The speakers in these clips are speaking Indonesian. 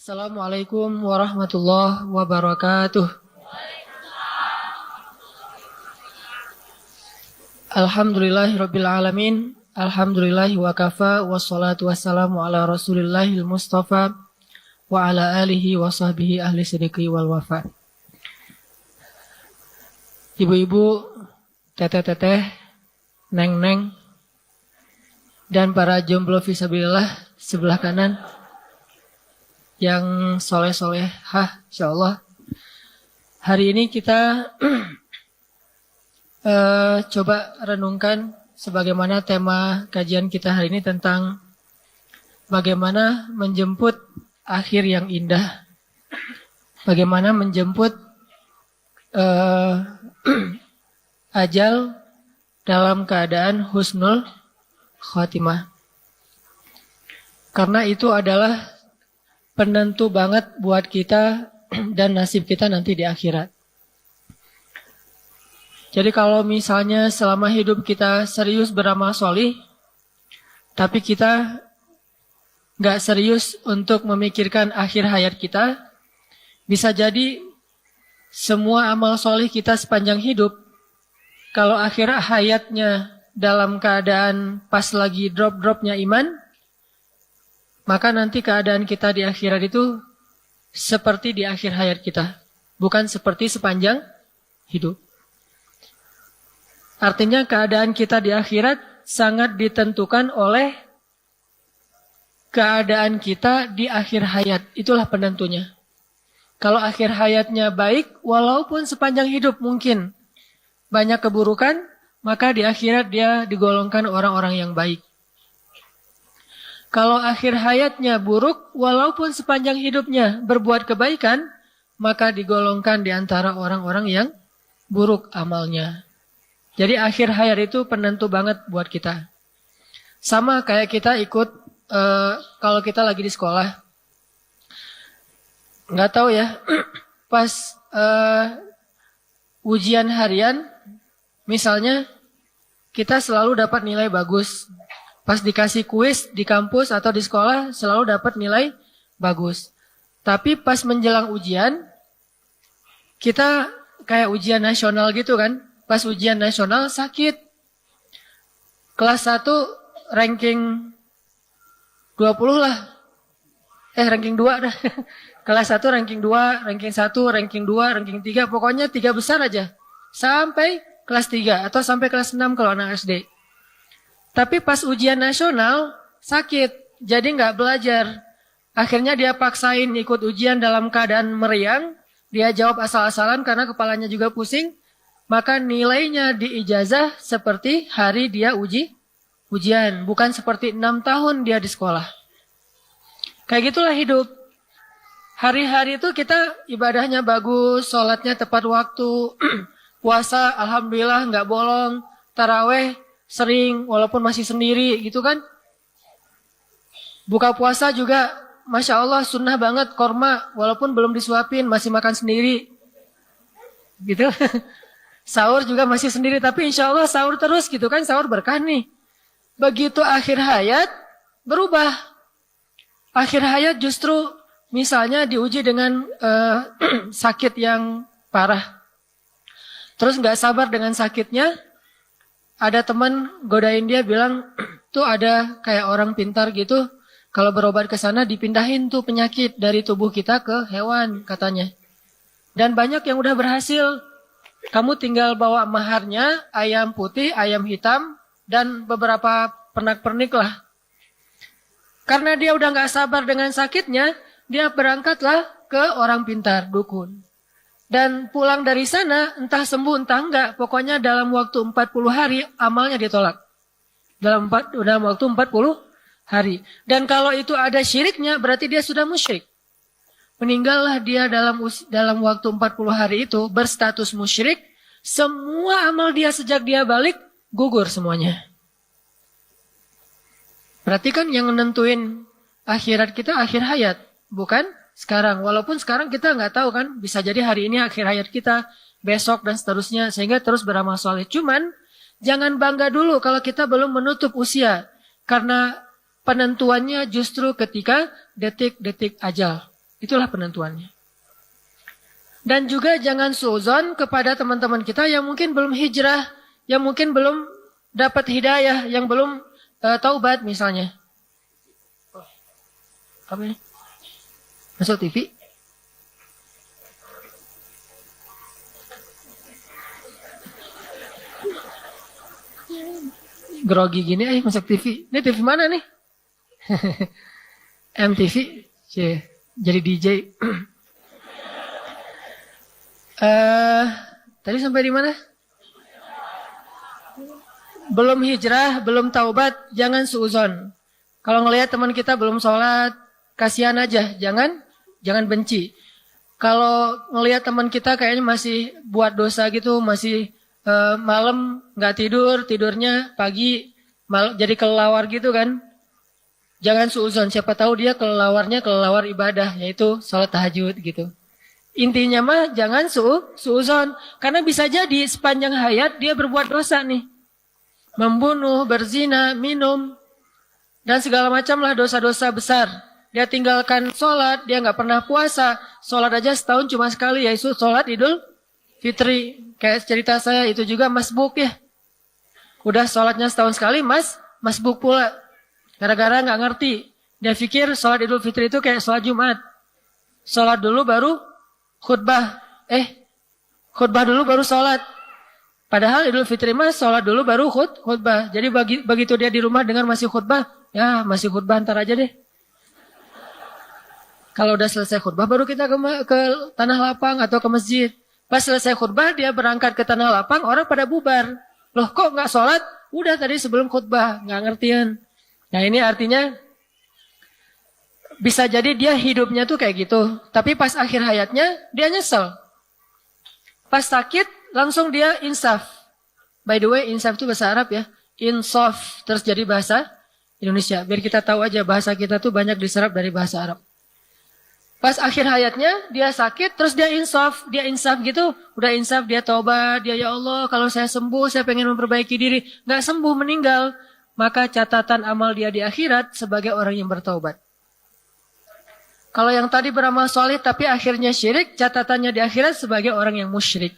Assalamualaikum warahmatullahi wabarakatuh. Alhamdulillahirabbil alamin. Alhamdulillahi wa kafa wassalatu wassalamu ala Rasulillahil Mustafa wa ala alihi wa sahbihi ahli sidqi wal wafa. Ibu-ibu, teteh-teteh, neng-neng, dan para jomblo fisabilillah sebelah kanan yang soleh-solehah insyaallah. Hari ini kita coba renungkan sebagaimana tema kajian kita hari ini tentang bagaimana menjemput akhir yang indah. Bagaimana menjemput ajal dalam keadaan husnul khatimah. Karena itu adalah penentu banget buat kita dan nasib kita nanti di akhirat. Jadi kalau misalnya selama hidup kita serius beramal solih, tapi kita nggak serius untuk memikirkan akhir hayat kita, bisa jadi semua amal solih kita sepanjang hidup, kalau akhir hayatnya dalam keadaan pas lagi drop-dropnya iman, maka nanti keadaan kita di akhirat itu seperti di akhir hayat kita, bukan seperti sepanjang hidup. Artinya keadaan kita di akhirat sangat ditentukan oleh keadaan kita di akhir hayat. Itulah penentunya. Kalau akhir hayatnya baik, walaupun sepanjang hidup mungkin banyak keburukan, maka di akhirat dia digolongkan orang-orang yang baik. Kalau akhir hayatnya buruk, walaupun sepanjang hidupnya berbuat kebaikan, maka digolongkan di antara orang-orang yang buruk amalnya. Jadi akhir hayat itu penentu banget buat kita. Sama kayak kita ikut, kalau kita lagi di sekolah. Nggak tahu ya, pas ujian harian, misalnya kita selalu dapat nilai bagus. Pas dikasih kuis di kampus atau di sekolah, selalu dapat nilai bagus. Tapi pas menjelang ujian, kita kayak ujian nasional gitu kan. Pas ujian nasional sakit. Kelas 1 ranking 20 lah. Ranking 2 dah. Kelas 1 ranking 2, ranking 1, ranking 2, ranking 3. Pokoknya 3 besar aja. Sampai kelas 3 atau sampai kelas 6 kalau anak SD. Tapi pas ujian nasional sakit. Jadi nggak belajar. Akhirnya dia paksain ikut ujian dalam keadaan meriang. Dia jawab asal-asalan karena kepalanya juga pusing. Maka nilainya di ijazah seperti hari dia ujian. Bukan seperti 6 tahun dia di sekolah. Kayak gitulah hidup. Hari-hari itu kita ibadahnya bagus, sholatnya tepat waktu, puasa alhamdulillah nggak bolong, taraweh sering walaupun masih sendiri gitu kan. Buka puasa juga Masya Allah sunnah banget, korma walaupun belum disuapin masih makan sendiri. Gitu. Sahur juga masih sendiri, tapi insya Allah sahur terus gitu kan, sahur berkah nih. Begitu akhir hayat, berubah. Akhir hayat justru misalnya diuji dengan sakit yang parah. Terus gak sabar dengan sakitnya, ada teman godain dia bilang, tuh ada kayak orang pintar gitu, kalau berobat ke sana dipindahin tuh penyakit dari tubuh kita ke hewan katanya. Dan banyak yang udah berhasil. Kamu tinggal bawa maharnya, ayam putih, ayam hitam, dan beberapa pernak-pernik lah. Karena dia udah gak sabar dengan sakitnya, dia berangkatlah ke orang pintar, dukun. Dan pulang dari sana, entah sembuh entah enggak, pokoknya dalam waktu 40 hari, amalnya ditolak. Dalam waktu 40 hari. Dan kalau itu ada syiriknya, berarti dia sudah musyrik. Meninggallah dia dalam waktu 40 hari itu berstatus musyrik. Semua amal dia sejak dia balik gugur semuanya. Berarti kan yang menentuin akhirat kita akhir hayat. Bukan sekarang. Walaupun sekarang kita nggak tahu kan. Bisa jadi hari ini akhir hayat kita. Besok dan seterusnya. Sehingga terus beramal soleh. Cuman jangan bangga dulu kalau kita belum menutup usia. Karena penentuannya justru ketika detik-detik ajal. Itulah penentuannya. Dan juga jangan suudzon kepada teman-teman kita yang mungkin belum hijrah, yang mungkin belum dapat hidayah, yang belum taubat misalnya. Apa ini? Masuk TV? Grogi gini, masuk TV. Ini TV mana nih? MTV, jadi DJ. Tadi sampai di mana? Belum hijrah, belum taubat, jangan suudzon. Kalau ngelihat teman kita belum sholat, kasihan aja, jangan benci. Kalau ngelihat teman kita kayaknya masih buat dosa gitu, masih malam nggak tidur, tidurnya pagi, jadi kelelawar gitu kan. Jangan suudzon, siapa tahu dia kelelawar ibadah, yaitu sholat tahajud gitu. Intinya mah jangan suudzon, karena bisa jadi sepanjang hayat dia berbuat dosa nih. Membunuh, berzina, minum, dan segala macam lah dosa-dosa besar. Dia tinggalkan sholat, dia nggak pernah puasa. Sholat aja setahun cuma sekali, yaitu sholat Idul Fitri. Kayak cerita saya itu juga masbuk ya. Udah sholatnya setahun sekali, masbuk pula. Gara-gara nggak ngerti. Dia pikir sholat Idul Fitri itu kayak sholat Jumat. Sholat dulu baru khutbah. Khutbah dulu baru sholat. Padahal Idul Fitri mas sholat dulu baru khutbah. Jadi begitu dia di rumah dengar masih khutbah, ya masih khutbah ntar aja deh. Kalau udah selesai khutbah baru kita ke tanah lapang atau ke masjid. Pas selesai khutbah dia berangkat ke tanah lapang, orang pada bubar. Loh kok nggak sholat? Udah tadi sebelum khutbah, nggak ngertian. Nah ini artinya bisa jadi dia hidupnya tuh kayak gitu. Tapi pas akhir hayatnya dia nyesel. Pas sakit langsung dia insaf. By the way insaf itu bahasa Arab ya. Insaf terus jadi bahasa Indonesia. Biar kita tahu aja bahasa kita tuh banyak diserap dari bahasa Arab. Pas akhir hayatnya dia sakit terus dia insaf gitu. Udah insaf dia taubat. Dia ya Allah kalau saya sembuh saya pengen memperbaiki diri. Gak sembuh meninggal. Maka catatan amal dia di akhirat sebagai orang yang bertaubat. Kalau yang tadi beramal soleh tapi akhirnya syirik, catatannya di akhirat sebagai orang yang musyrik.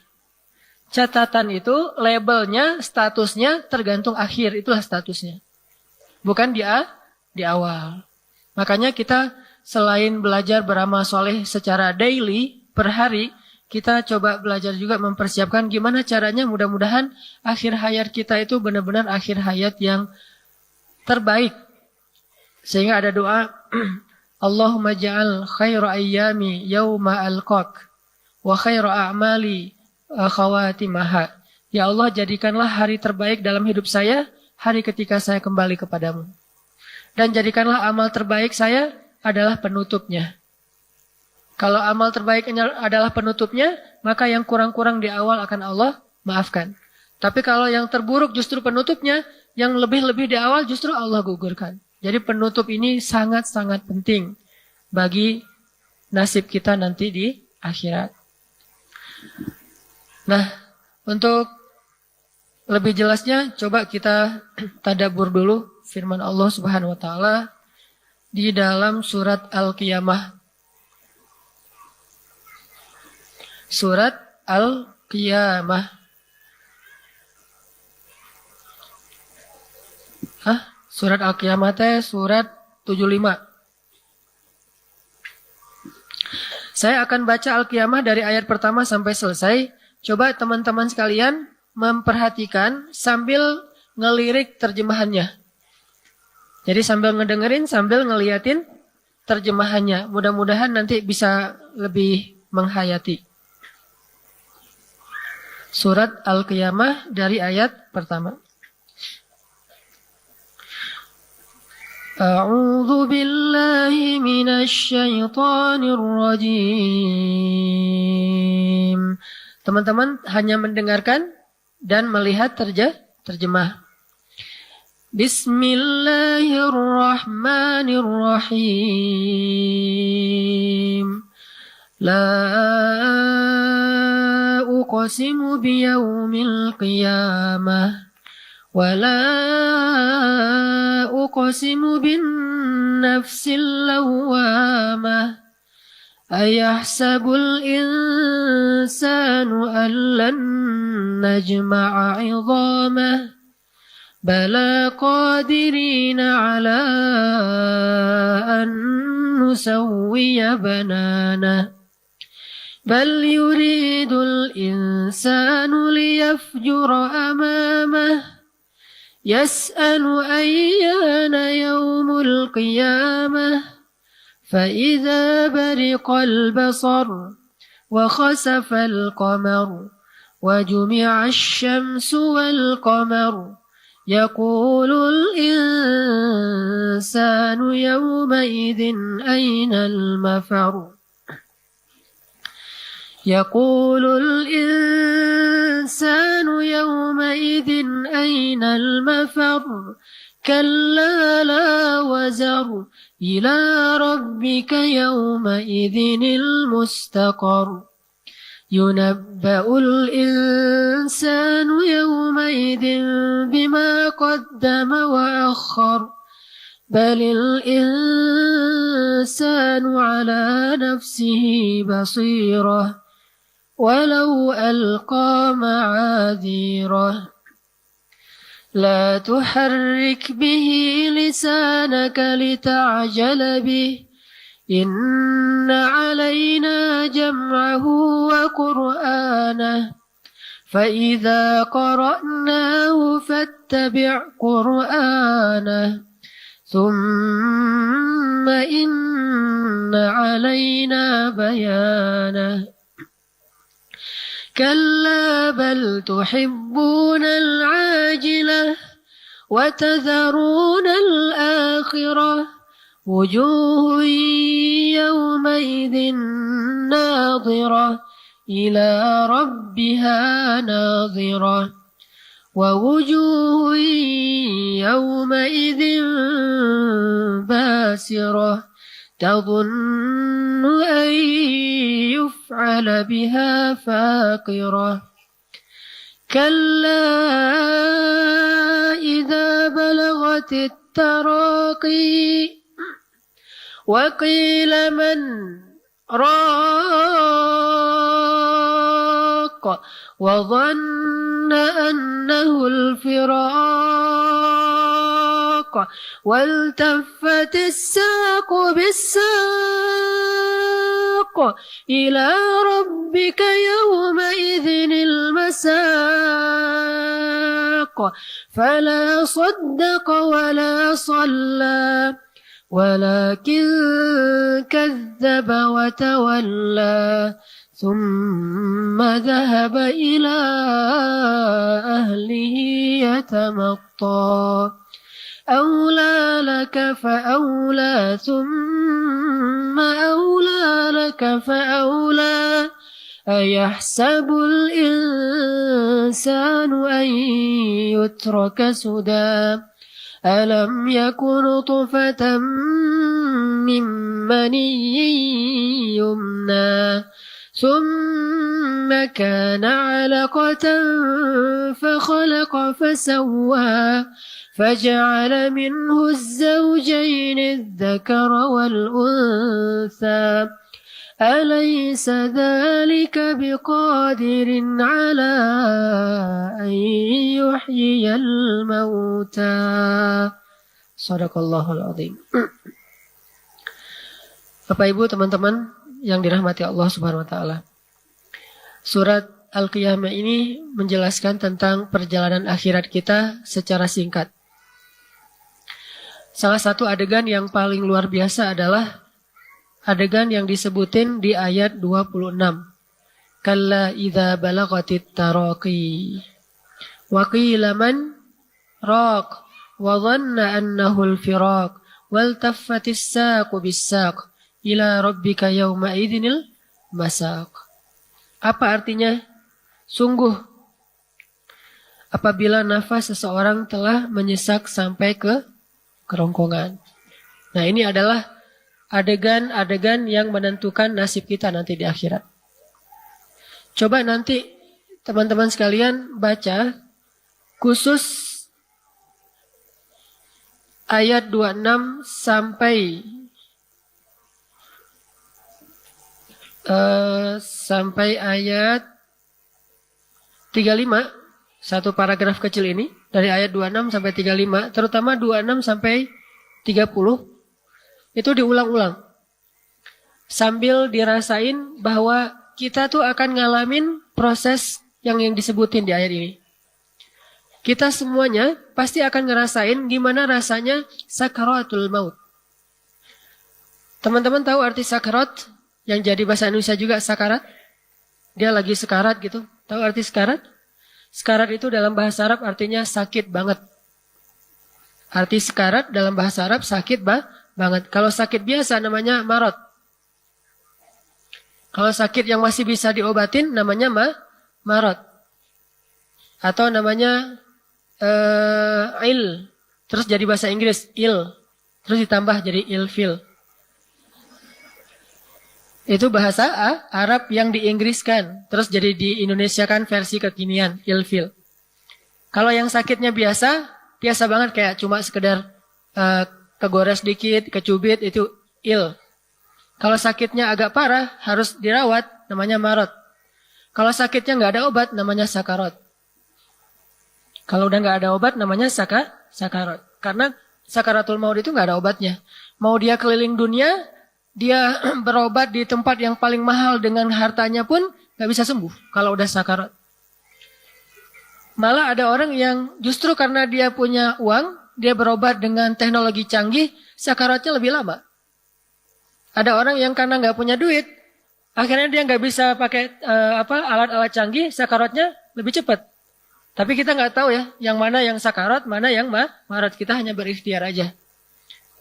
Catatan itu labelnya, statusnya tergantung akhir, itulah statusnya. Bukan di awal. Makanya kita selain belajar beramal soleh secara daily, per hari, kita coba belajar juga mempersiapkan gimana caranya mudah-mudahan akhir hayat kita itu benar-benar akhir hayat yang terbaik. Sehingga ada doa, Allahumma ja'al khaira ayyami yawma alqaq wa khaira a'mali khawatimaha. Ya Allah jadikanlah hari terbaik dalam hidup saya, hari ketika saya kembali kepadamu. Dan jadikanlah amal terbaik saya adalah penutupnya. Kalau amal terbaiknya adalah penutupnya, maka yang kurang-kurang di awal akan Allah maafkan. Tapi kalau yang terburuk justru penutupnya, yang lebih-lebih di awal justru Allah gugurkan. Jadi penutup ini sangat-sangat penting bagi nasib kita nanti di akhirat. Nah, untuk lebih jelasnya coba kita tadabbur dulu firman Allah Subhanahu wa taala di dalam surat Al-Qiyamah. Surat Al-Qiyamah. Surat Al-Qiyamah surat 75. Saya akan baca Al-Qiyamah dari ayat pertama sampai selesai. Coba teman-teman sekalian memperhatikan sambil ngelirik terjemahannya. Jadi sambil ngedengerin, sambil ngeliatin terjemahannya. Mudah-mudahan nanti bisa lebih menghayati. Surat Al-Qiyamah dari ayat pertama. A'udzu billahi minasy syaithanir rajim. Teman-teman hanya mendengarkan dan melihat terjemah. Bismillahirrahmanirrahim. La uqsimu biyaumil qiyamah. ولا أقسم بالنفس اللوامة أيحسب الإنسان أن لن نجمع عظامه بلى قادرين على أن نسوي بنانه بل يريد الإنسان ليفجر أمامه يسأل أيان يوم القيامة فإذا برق البصر وخسف القمر وجمع الشمس والقمر يقول الإنسان يومئذ أين المفر يقول الإنسان يومئذ أين المفر كلا لا وزر إلى ربك يومئذ المستقر ينبأ الإنسان يومئذ بما قدم وأخر بل الإنسان على نفسه بصيرة ولو ألقى معاذيره لا تحرك به لسانك لتعجل به إن علينا جمعه وقرآنه فإذا قرأناه فاتبع قرآنه ثم إن علينا بيانه كلا بل تحبون العاجلة وتذرون الآخرة وجوه يومئذ ناظرة إلى ربها ناظرة ووجوه يومئذ باسرة تظن أن يفعل بها فاقرة كلا إذا بلغت التراقي وقيل من راق وظن أنه الفراق والتفت الساق بالساق إلى ربك يومئذ المساق فلا صدق ولا صلى ولكن كذب وتولى ثم ذهب إلى أهله يتمطى أولى لك فأولى ثم أولى لك فأولى أيحسب الإنسان أن يترك سدى ألم يكن نطفة من مني يمنى ثم كان علقة فخلق فسوى فجعل منه الزوجين الذكر والأنثى أليس ذلك بقادر على أن يحيي الموتى Sadaqallahul Azim. Bapak Ibu teman-teman yang dirahmati Allah Subhanahu wa taala. Surat Al-Qiyamah ini menjelaskan tentang perjalanan akhirat kita secara singkat. Salah satu adegan yang paling luar biasa adalah adegan yang disebutin di ayat 26. Kalla idza balagatit taraqi wa qila man raq wa dhanna annahu al-firaq wal taffatis saqu bis-saq ila rabbika yawma idzinil masaq. Apa artinya? Sungguh apabila nafas seseorang telah menyesak sampai ke kerongkongan. Nah, ini adalah adegan-adegan yang menentukan nasib kita nanti di akhirat. Coba nanti teman-teman sekalian baca khusus ayat 26 sampai sampai ayat 35, satu paragraf kecil ini, dari ayat 26 sampai 35, terutama 26 sampai 30, itu diulang-ulang. Sambil dirasain bahwa kita tuh akan ngalamin proses yang disebutin di ayat ini. Kita semuanya pasti akan ngerasain gimana rasanya sakaratul maut. Teman-teman tahu arti sakarat? Yang jadi bahasa Indonesia juga sakarat? Dia lagi sekarat gitu. Tahu arti sekarat? Sekarat itu dalam bahasa Arab artinya sakit banget. Arti sekarat dalam bahasa Arab sakit banget. Kalau sakit biasa namanya marot. Kalau sakit yang masih bisa diobatin namanya marot. Atau namanya il. Terus jadi bahasa Inggris il. Terus ditambah jadi ilfil. Itu bahasa Arab yang diinggriskan. Terus jadi di Indonesia kan versi kekinian, ilfil. Kalau yang sakitnya biasa banget kayak cuma sekedar kegores dikit, kecubit, itu il. Kalau sakitnya agak parah, harus dirawat, namanya marot. Kalau sakitnya nggak ada obat, namanya sakarot. Kalau udah nggak ada obat, namanya sakarot. Karena sakaratul maut itu nggak ada obatnya. Mau dia keliling dunia, dia berobat di tempat yang paling mahal dengan hartanya pun gak bisa sembuh kalau udah sakarat. Malah ada orang yang justru karena dia punya uang, dia berobat dengan teknologi canggih, sakaratnya lebih lama. Ada orang yang karena gak punya duit, akhirnya dia gak bisa pakai alat-alat canggih, sakaratnya lebih cepat. Tapi kita gak tahu ya, yang mana yang sakarat, mana yang marat. Kita hanya berikhtiar aja.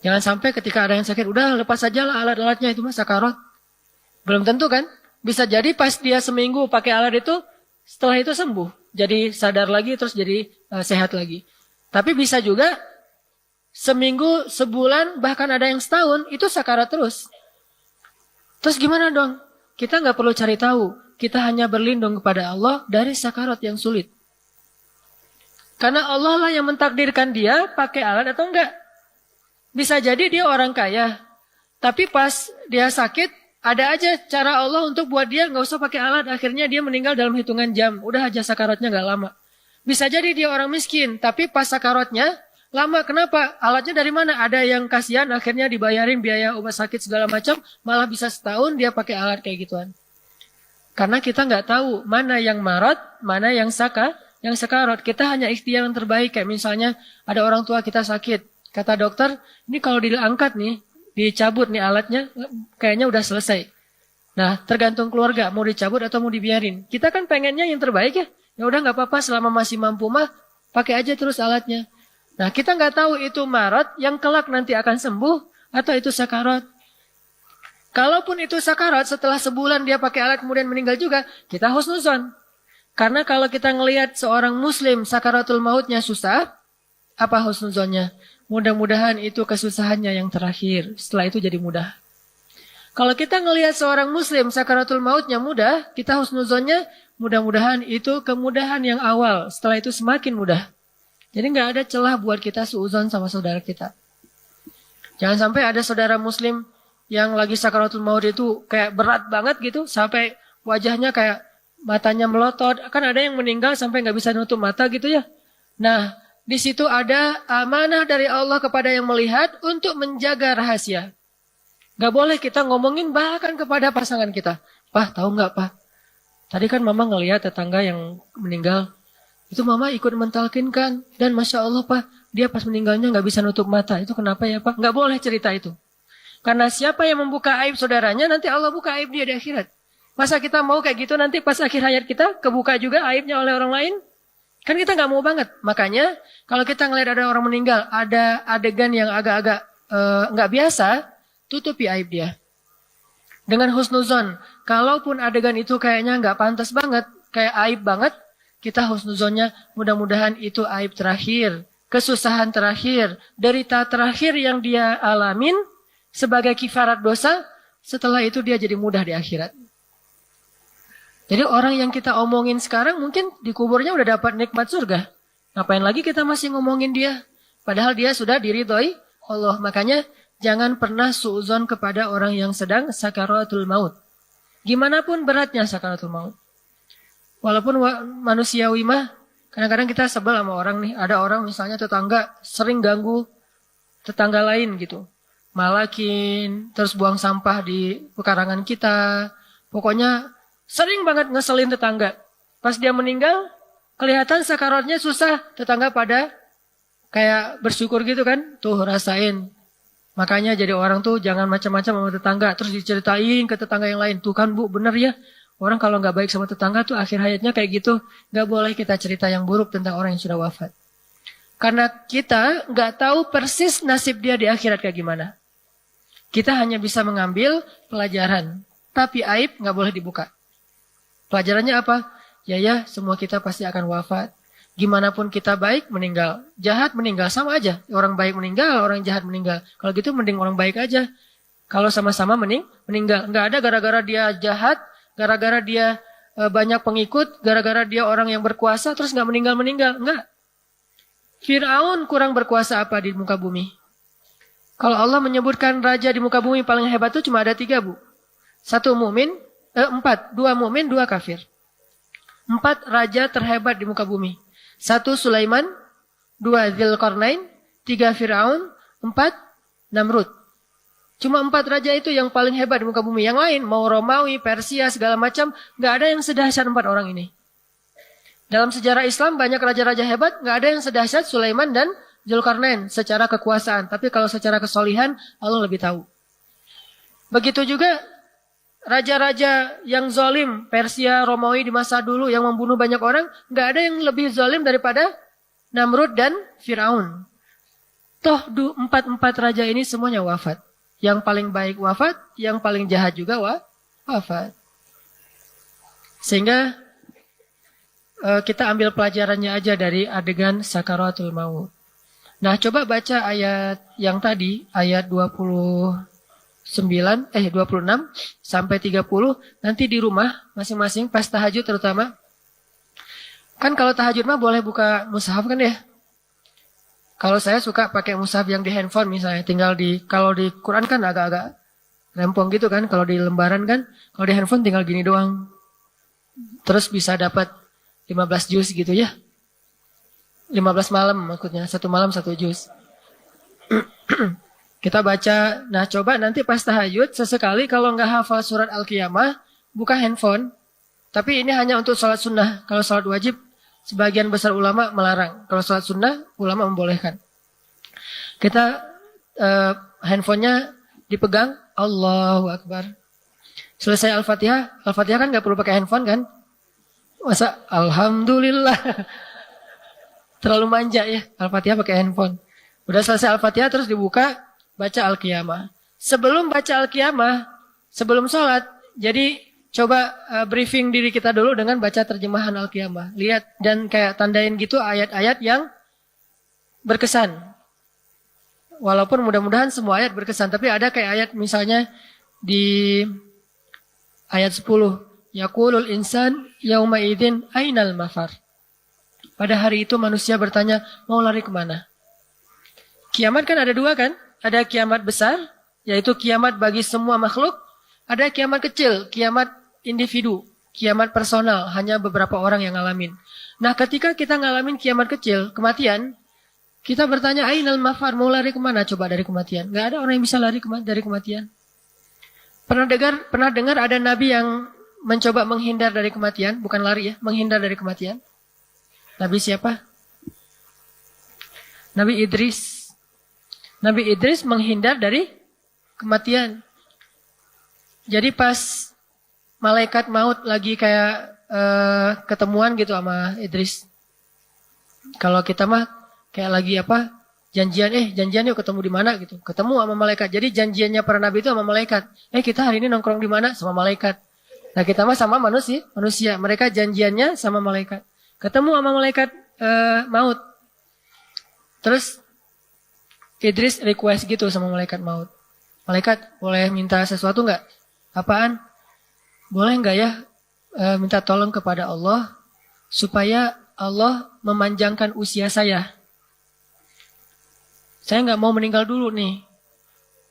Jangan sampai ketika ada yang sakit, udah lepas saja lah alat-alatnya itu sakarat. Belum tentu kan? Bisa jadi pas dia seminggu pakai alat itu, setelah itu sembuh. Jadi sadar lagi terus jadi sehat lagi. Tapi bisa juga seminggu, sebulan, bahkan ada yang setahun, itu sakarat terus. Terus gimana dong? Kita nggak perlu cari tahu. Kita hanya berlindung kepada Allah dari sakarat yang sulit. Karena Allah lah yang mentakdirkan dia pakai alat atau enggak. Bisa jadi dia orang kaya, tapi pas dia sakit, ada aja cara Allah untuk buat dia nggak usah pakai alat. Akhirnya dia meninggal dalam hitungan jam. Udah aja sakaratnya nggak lama. Bisa jadi dia orang miskin, tapi pas sakaratnya lama. Kenapa? Alatnya dari mana? Ada yang kasihan, akhirnya dibayarin biaya obat sakit segala macam, malah bisa setahun dia pakai alat kayak gituan. Karena kita nggak tahu mana yang marat, mana yang sakarat. Kita hanya ikhtiar yang terbaik. Kayak misalnya ada orang tua kita sakit. Kata dokter, ini kalau diangkat nih, dicabut nih alatnya, kayaknya udah selesai. Nah, tergantung keluarga, mau dicabut atau mau dibiarin. Kita kan pengennya yang terbaik ya. Ya udah nggak apa-apa, selama masih mampu mah, pakai aja terus alatnya. Nah, kita nggak tahu itu marat yang kelak nanti akan sembuh, atau itu sakarat. Kalaupun itu sakarat, setelah sebulan dia pakai alat kemudian meninggal juga, kita husnuzon. Karena kalau kita ngelihat seorang muslim sakaratul mautnya susah, apa husnuzonnya? Mudah-mudahan itu kesusahannya yang terakhir. Setelah itu jadi mudah. Kalau kita ngelihat seorang muslim sakaratul mautnya mudah, kita husnuzonnya mudah-mudahan itu kemudahan yang awal. Setelah itu semakin mudah. Jadi nggak ada celah buat kita suuzon sama saudara kita. Jangan sampai ada saudara muslim yang lagi sakaratul maut itu kayak berat banget gitu. Sampai wajahnya kayak matanya melotot. Kan ada yang meninggal sampai nggak bisa nutup mata gitu ya. Nah, di situ ada amanah dari Allah kepada yang melihat untuk menjaga rahasia. Gak boleh kita ngomongin bahkan kepada pasangan kita. Pak, tahu gak Pak? Tadi kan mama ngelihat tetangga yang meninggal. Itu mama ikut mentalkinkan. Dan Masya Allah Pak, dia pas meninggalnya gak bisa nutup mata. Itu kenapa ya Pak? Gak boleh cerita itu. Karena siapa yang membuka aib saudaranya, nanti Allah buka aib dia di akhirat. Masa kita mau kayak gitu nanti pas akhir hayat kita, kebuka juga aibnya oleh orang lain? Kan kita nggak mau banget. Makanya kalau kita ngelihat ada orang meninggal, ada adegan yang agak-agak nggak biasa, tutupi aib dia. Dengan husnuzon. Kalaupun adegan itu kayaknya nggak pantas banget, kayak aib banget, kita husnuzonnya mudah-mudahan itu aib terakhir, kesusahan terakhir, derita terakhir yang dia alamin sebagai kifarat dosa. Setelah itu dia jadi mudah di akhirat. Jadi orang yang kita omongin sekarang mungkin di kuburnya udah dapat nikmat surga. Ngapain lagi kita masih ngomongin dia? Padahal dia sudah diridhoi Allah. Makanya jangan pernah suuzon kepada orang yang sedang sakaratul maut. Gimana pun beratnya sakaratul maut. Walaupun manusiawi mah, kadang-kadang kita sebel sama orang nih. Ada orang misalnya tetangga sering ganggu tetangga lain gitu. Malakin, terus buang sampah di pekarangan kita. Pokoknya sering banget ngeselin tetangga. Pas dia meninggal, kelihatan sakaratnya susah. Tetangga pada kayak bersyukur gitu kan. Tuh rasain. Makanya jadi orang tuh jangan macam-macam sama tetangga. Terus diceritain ke tetangga yang lain. Tuh kan Bu, bener ya. Orang kalau nggak baik sama tetangga tuh akhir hayatnya kayak gitu. Nggak boleh kita cerita yang buruk tentang orang yang sudah wafat. Karena kita nggak tahu persis nasib dia di akhirat kayak gimana. Kita hanya bisa mengambil pelajaran. Tapi aib nggak boleh dibuka. Pelajarannya apa? Ya, semua kita pasti akan wafat. Gimana pun kita baik, meninggal. Jahat, meninggal. Sama aja. Orang baik meninggal, orang jahat meninggal. Kalau gitu mending orang baik aja. Kalau sama-sama meninggal. Nggak ada gara-gara dia jahat, gara-gara dia banyak pengikut, gara-gara dia orang yang berkuasa, terus nggak meninggal-meninggal. Enggak. Fir'aun kurang berkuasa apa di muka bumi? Kalau Allah menyebutkan raja di muka bumi paling hebat itu cuma ada 3, Bu. 1 mumin, 4. 2 mumin, 2 kafir. 4 raja terhebat di muka bumi. 1 Sulaiman, 2 Dzulqarnain, 3 Fir'aun, 4 Namrud. Cuma 4 raja itu yang paling hebat di muka bumi. Yang lain, mau Romawi, Persia, segala macam, nggak ada yang sedahsyat 4 orang ini. Dalam sejarah Islam banyak raja-raja hebat, nggak ada yang sedahsyat Sulaiman dan Dzulqarnain secara kekuasaan. Tapi kalau secara kesolihan, Allah lebih tahu. Begitu juga raja-raja yang zalim, Persia, Romawi di masa dulu yang membunuh banyak orang, nggak ada yang lebih zalim daripada Namrud dan Fir'aun. Toh 4 raja ini semuanya wafat. Yang paling baik wafat, yang paling jahat juga wafat. Sehingga kita ambil pelajarannya aja dari adegan sakaratul maut. Nah, coba baca ayat yang tadi, ayat 26 sampai 30. Nanti di rumah masing-masing pas tahajud terutama. Kan kalau tahajud mah boleh buka mushaf kan ya? Kalau saya suka pakai mushaf yang di handphone misalnya, kalau di Quran kan agak-agak rempong gitu kan, kalau di lembaran kan, kalau di handphone tinggal gini doang. Terus bisa dapat 15 juz gitu ya. 15 malam maksudnya, 1 malam 1 juz. Kita baca, nah coba nanti pas tahajud, sesekali kalau nggak hafal surat Al-Qiyamah, buka handphone. Tapi ini hanya untuk sholat sunnah, kalau sholat wajib, sebagian besar ulama melarang. Kalau sholat sunnah, ulama membolehkan. Kita handphonenya dipegang, Allahu Akbar. Selesai Al-Fatihah, Al-Fatihah kan gak perlu pakai handphone kan? Masa Alhamdulillah. Terlalu manja ya, Al-Fatihah pakai handphone. Udah selesai Al-Fatihah terus dibuka, baca Al-Qiyamah. Sebelum baca Al-Qiyamah, sebelum sholat, jadi coba briefing diri kita dulu dengan baca terjemahan Al-Qiyamah. Lihat dan kayak tandain gitu ayat-ayat yang berkesan. Walaupun mudah-mudahan semua ayat berkesan. Tapi ada kayak ayat misalnya di ayat 10. Yaqulul insan yauma idzin ainal mafar. Pada hari itu manusia bertanya, mau lari kemana? Kiamat kan ada 2 kan? Ada kiamat besar, yaitu kiamat bagi semua makhluk. Ada kiamat kecil, kiamat individu, kiamat personal, hanya beberapa orang yang ngalamin. Nah, ketika kita ngalamin kiamat kecil, kematian, kita bertanya, ainal mafar, mau lari kemana coba dari kematian? Gak ada orang yang bisa lari dari kematian. Pernah dengar ada nabi yang mencoba menghindar dari kematian, bukan lari ya, menghindar dari kematian? Nabi siapa? Nabi Idris. Nabi Idris menghindar dari kematian. Jadi pas malaikat maut lagi kayak ketemuan gitu sama Idris. Kalau kita mah kayak lagi apa? Janjian yuk ketemu di mana gitu. Ketemu sama malaikat. Jadi janjiannya para nabi itu sama malaikat. Kita hari ini nongkrong di mana? Sama malaikat. Nah, kita mah sama manusia. Mereka janjiannya sama malaikat. Ketemu sama malaikat maut. Terus Idris request gitu sama malaikat maut. Malaikat, boleh minta sesuatu nggak? Apaan? Boleh nggak ya minta tolong kepada Allah supaya Allah memanjangkan usia saya. Saya nggak mau meninggal dulu nih.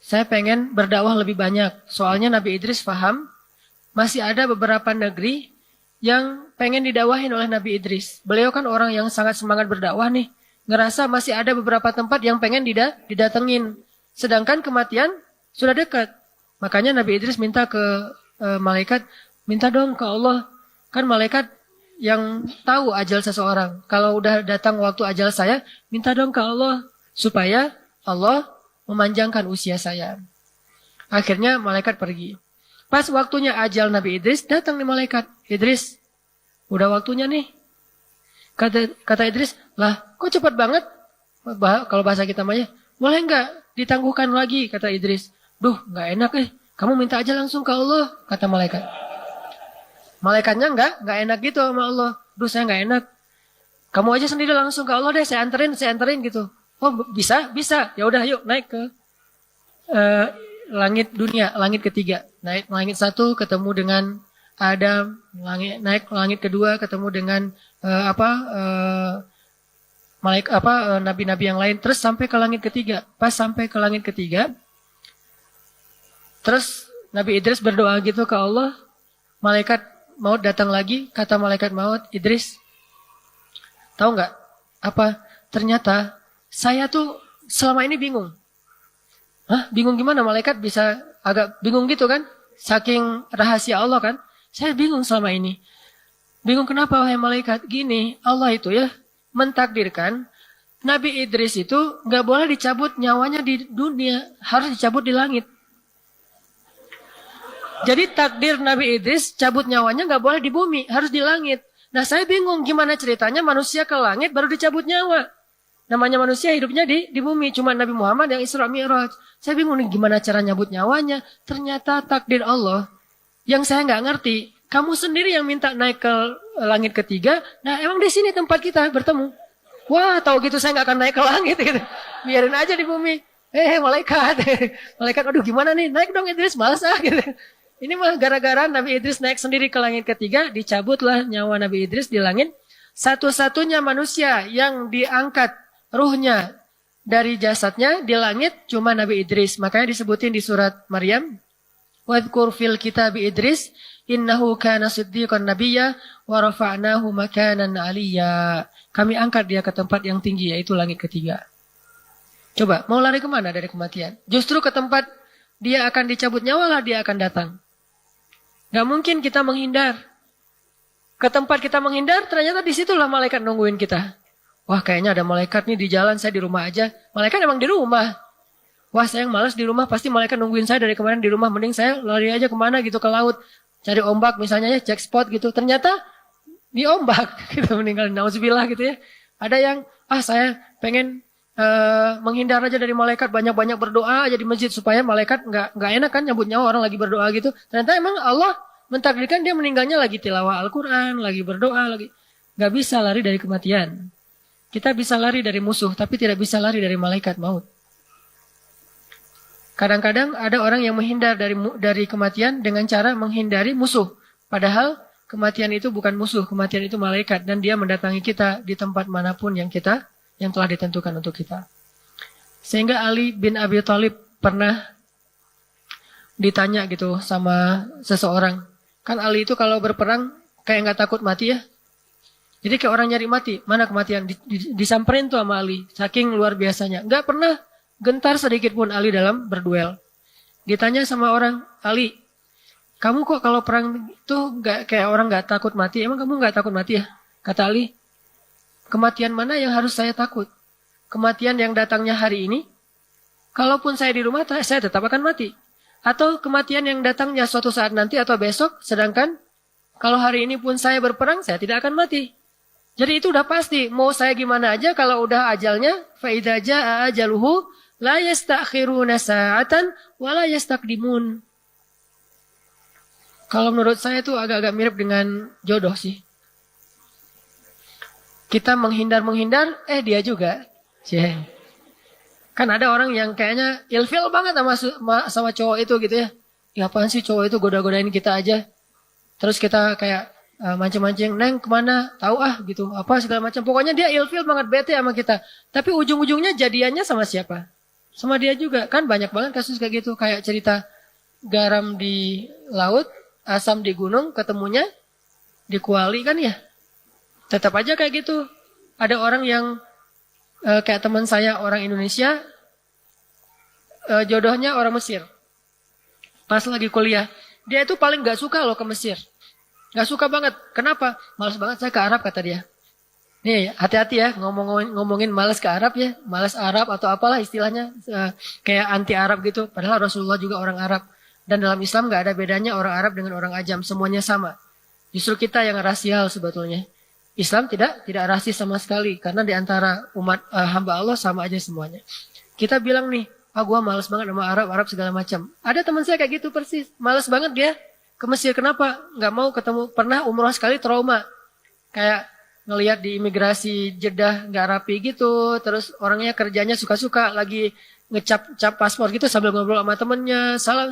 Saya pengen berdakwah lebih banyak. Soalnya Nabi Idris paham masih ada beberapa negeri yang pengen didakwahin oleh Nabi Idris. Beliau kan orang yang sangat semangat berdakwah nih. Ngerasa masih ada beberapa tempat yang pengen didatengin. Sedangkan kematian sudah dekat. Makanya Nabi Idris minta ke malaikat, minta dong ke Allah. Kan malaikat yang tahu ajal seseorang. Kalau udah datang waktu ajal saya, minta dong ke Allah. Supaya Allah memanjangkan usia saya. Akhirnya malaikat pergi. Pas waktunya ajal Nabi Idris, datang nih malaikat. Idris, udah waktunya nih. Kata Idris, lah kok cepat banget? Kalau bahasa kita mah, boleh nggak ditangguhkan lagi? Kata Idris. Duh, nggak enak Kamu minta aja langsung ke Allah, kata malaikat. Malaikatnya nggak enak gitu sama Allah. Duh, saya nggak enak. Kamu aja sendiri langsung ke Allah deh, saya anterin gitu. Oh, bisa. Ya udah, yuk naik ke langit dunia, langit ketiga. Naik langit satu, ketemu dengan Adam. Naik langit kedua, ketemu dengan nabi-nabi yang lain. Terus sampai ke langit ketiga. Pas sampai ke langit ketiga, terus Nabi Idris berdoa gitu ke Allah. Malaikat maut datang lagi. Kata malaikat maut, Idris, tahu nggak apa? Ternyata saya tuh selama ini bingung. Hah? Bingung gimana? Malaikat bisa agak bingung gitu kan? Saking rahasia Allah kan? Saya bingung selama ini. Bingung kenapa wahai malaikat? Gini, Allah itu ya mentakdirkan Nabi Idris itu nggak boleh dicabut nyawanya di dunia, harus dicabut di langit. Jadi takdir Nabi Idris cabut nyawanya nggak boleh di bumi, harus di langit. Nah saya bingung gimana ceritanya manusia ke langit baru dicabut nyawa. Namanya manusia hidupnya di bumi. Cuma Nabi Muhammad yang Isra Mi'raj. Saya bingung nih gimana cara nyabut nyawanya. Ternyata takdir Allah yang saya nggak ngerti. Kamu sendiri yang minta naik ke langit ketiga. Nah emang di sini tempat kita bertemu. Wah tahu gitu saya nggak akan naik ke langit. Gitu. Biarin aja di bumi. Malaikat. Malaikat aduh gimana nih. Naik dong Idris malas gitu. Ini mah gara-gara Nabi Idris naik sendiri ke langit ketiga. Dicabutlah nyawa Nabi Idris di langit. Satu-satunya manusia yang diangkat ruhnya dari jasadnya di langit cuma Nabi Idris. Makanya disebutin di surat Maryam. Wadhkur fil kitab Idris innahu kana siddiqan nabiyya wa rafa'nahu makanan aliyya. Kami angkat dia ke tempat yang tinggi yaitu langit ketiga. Coba mau lari kemana dari kematian? Justru ke tempat dia akan dicabut nyawa lah dia akan datang. Gak mungkin kita menghindar. Ke tempat kita menghindar ternyata disitulah malaikat nungguin kita. Wah kayaknya ada malaikat nih di jalan, saya di rumah aja. Malaikat emang di rumah. Wah saya yang malas di rumah, pasti malaikat nungguin saya dari kemarin di rumah. Mending saya lari aja kemana gitu ke laut. Cari ombak misalnya ya, cek spot gitu. Ternyata di ombak. Kita meninggal, nauzubillah gitu ya. Ada yang, saya pengen menghindar aja dari malaikat. Banyak-banyak berdoa aja di masjid. Supaya malaikat nggak enak kan nyambut nyawa orang lagi berdoa gitu. Ternyata emang Allah mentakdirkan dia meninggalnya lagi tilawah Al-Quran, lagi berdoa, lagi. Nggak bisa lari dari kematian. Kita bisa lari dari musuh, tapi tidak bisa lari dari malaikat maut. Kadang-kadang ada orang yang menghindar dari kematian dengan cara menghindari musuh. Padahal kematian itu bukan musuh, kematian itu malaikat. Dan dia mendatangi kita di tempat manapun yang telah ditentukan untuk kita. Sehingga Ali bin Abi Thalib pernah ditanya gitu sama seseorang. Kan Ali itu kalau berperang kayak nggak takut mati ya. Jadi kayak orang nyari mati, mana kematian? Disamperin tuh sama Ali, saking luar biasanya. Nggak pernah gentar sedikit pun Ali dalam berduel. Ditanya sama orang, Ali, kamu kok kalau perang itu nggak kayak orang nggak takut mati? Emang kamu nggak takut mati ya? Kata Ali, kematian mana yang harus saya takut? Kematian yang datangnya hari ini? Kalaupun saya di rumah, saya tetap akan mati. Atau kematian yang datangnya suatu saat nanti atau besok, sedangkan kalau hari ini pun saya berperang, saya tidak akan mati. Jadi itu udah pasti, mau saya gimana aja kalau udah ajalnya, فَإِذَا جَاءَ أَجَلُهُ لَا يَسْتَأْخِرُونَ سَاعَةً وَلَا يَسْتَقْدِمُونَ. Kalau menurut saya itu agak-agak mirip dengan jodoh sih. Kita menghindar, dia juga. Kan ada orang yang kayaknya ilfil banget sama cowok itu gitu ya. Ya apaan sih cowok itu goda-godain kita aja. Terus kita kayak mancing-mancing, Neng kemana? Tahu gitu. Apa segala macam. Pokoknya dia ilfil banget, bete sama kita. Tapi ujung-ujungnya jadiannya sama siapa? Sama dia juga. Kan banyak banget kasus kayak gitu. Kayak cerita garam di laut asam di gunung, ketemunya di kuali kan ya. Tetap aja kayak gitu. Ada orang yang kayak teman saya orang Indonesia, jodohnya orang Mesir. Pas lagi kuliah, dia itu paling gak suka loh ke Mesir. Gak suka banget. Kenapa? Malas banget saya ke Arab kata dia. Nih hati-hati ya ngomongin malas ke Arab ya. Malas Arab atau apalah istilahnya. Kayak anti Arab gitu. Padahal Rasulullah juga orang Arab. Dan dalam Islam gak ada bedanya orang Arab dengan orang Ajam. Semuanya sama. Justru kita yang rasial sebetulnya. Islam tidak rasis sama sekali. Karena di antara umat hamba Allah sama aja semuanya. Kita bilang nih, gua malas banget sama Arab segala macam. Ada teman saya kayak gitu persis. Malas banget dia ke Mesir. Kenapa? Gak mau ketemu. Pernah umroh sekali trauma. Kayak ngelihat di imigrasi Jeddah gak rapi gitu. Terus orangnya kerjanya suka-suka. Lagi ngecap paspor gitu sambil ngobrol sama temennya. Salam,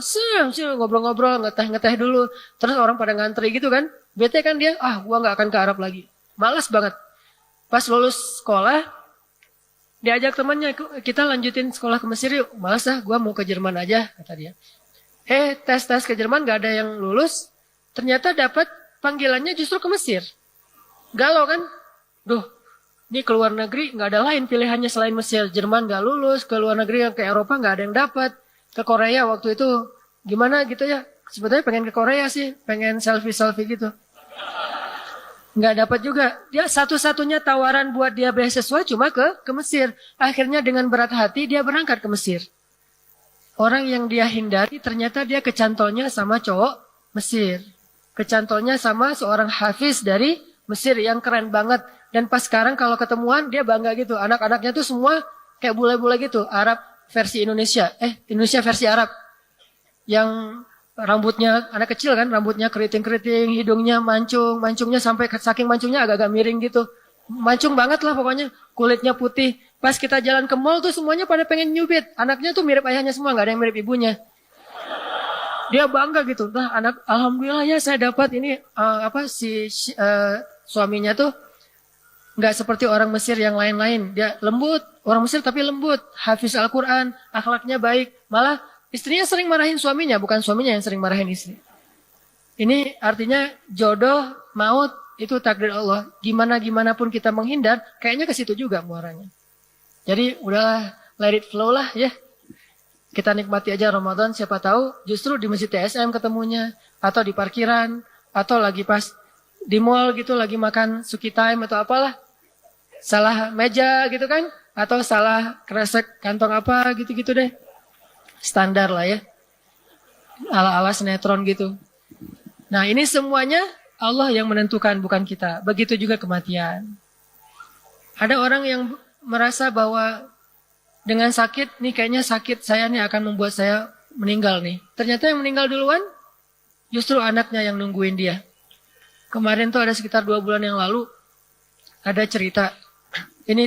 ngobrol-ngobrol, ngeteh dulu. Terus orang pada ngantri gitu kan. Bete kan dia, gua gak akan ke Arab lagi. Malas banget. Pas lulus sekolah, diajak temannya, kita lanjutin sekolah ke Mesir yuk. Malas gua mau ke Jerman aja, kata dia. Tes ke Jerman gak ada yang lulus. Ternyata dapat panggilannya justru ke Mesir. Galau kan? Duh, ini ke luar negeri gak ada lain pilihannya selain Mesir. Jerman gak lulus, ke luar negeri yang ke Eropa gak ada yang dapat. Ke Korea waktu itu gimana gitu ya. Sebetulnya pengen ke Korea sih, pengen selfie gitu. Gak dapat juga. Dia satu-satunya tawaran buat dia beasiswa cuma ke Mesir. Akhirnya dengan berat hati dia berangkat ke Mesir. Orang yang dia hindari ternyata dia kecantolnya sama cowok Mesir. Kecantolnya sama seorang hafiz dari Mesir yang keren banget. Dan pas sekarang kalau ketemuan dia bangga gitu. Anak-anaknya tuh semua kayak bule-bule gitu. Arab versi Indonesia. Indonesia versi Arab. Yang rambutnya anak kecil kan. Rambutnya keriting-keriting. Hidungnya mancung. Mancungnya sampai saking mancungnya agak-agak miring gitu. Mancung banget lah pokoknya. Kulitnya putih. Pas kita jalan ke mall tuh semuanya pada pengen nyubit. Anaknya tuh mirip ayahnya semua, gak ada yang mirip ibunya. Dia bangga gitu. Nah, alhamdulillah ya saya dapat ini suaminya tuh nggak seperti orang Mesir yang lain-lain. Dia lembut, orang Mesir tapi lembut, hafiz Al-Quran, akhlaknya baik. Malah istrinya sering marahin suaminya, bukan suaminya yang sering marahin istri. Ini artinya jodoh, maut itu takdir Allah. Gimana pun kita menghindar, kayaknya ke situ juga muaranya. Jadi udahlah, let it flow lah ya. Kita nikmati aja Ramadan, siapa tahu justru di Masjid TSM ketemunya. Atau di parkiran, atau lagi pas di mall gitu, lagi makan suki time atau apalah. Salah meja gitu kan, atau salah kresek kantong apa gitu-gitu deh. Standar lah ya. Ala-ala sinetron gitu. Nah ini semuanya Allah yang menentukan, bukan kita. Begitu juga kematian. Ada orang yang merasa bahwa dengan sakit, nih kayaknya sakit saya nih akan membuat saya meninggal nih. Ternyata yang meninggal duluan, justru anaknya yang nungguin dia. Kemarin tuh ada sekitar 2 bulan yang lalu, ada cerita. Ini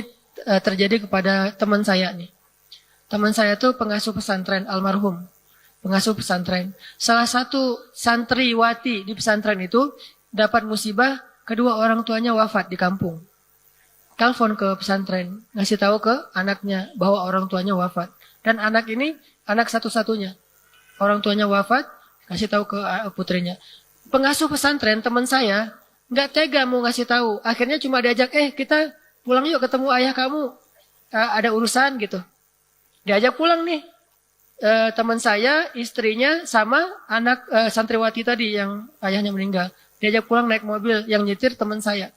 terjadi kepada teman saya nih. Teman saya tuh pengasuh pesantren, almarhum. Pengasuh pesantren. Salah satu santriwati di pesantren itu dapat musibah, kedua orang tuanya wafat di kampung. Telepon ke pesantren, ngasih tahu ke anaknya bahwa orang tuanya wafat. Dan anak ini anak satu-satunya. Orang tuanya wafat, kasih tahu ke putrinya. Pengasuh pesantren teman saya nggak tega mau ngasih tahu. Akhirnya cuma diajak, kita pulang yuk ketemu ayah kamu. Ada urusan gitu. Diajak pulang nih. Teman saya, istrinya sama anak santriwati tadi yang ayahnya meninggal. Diajak pulang naik mobil, yang nyetir teman saya.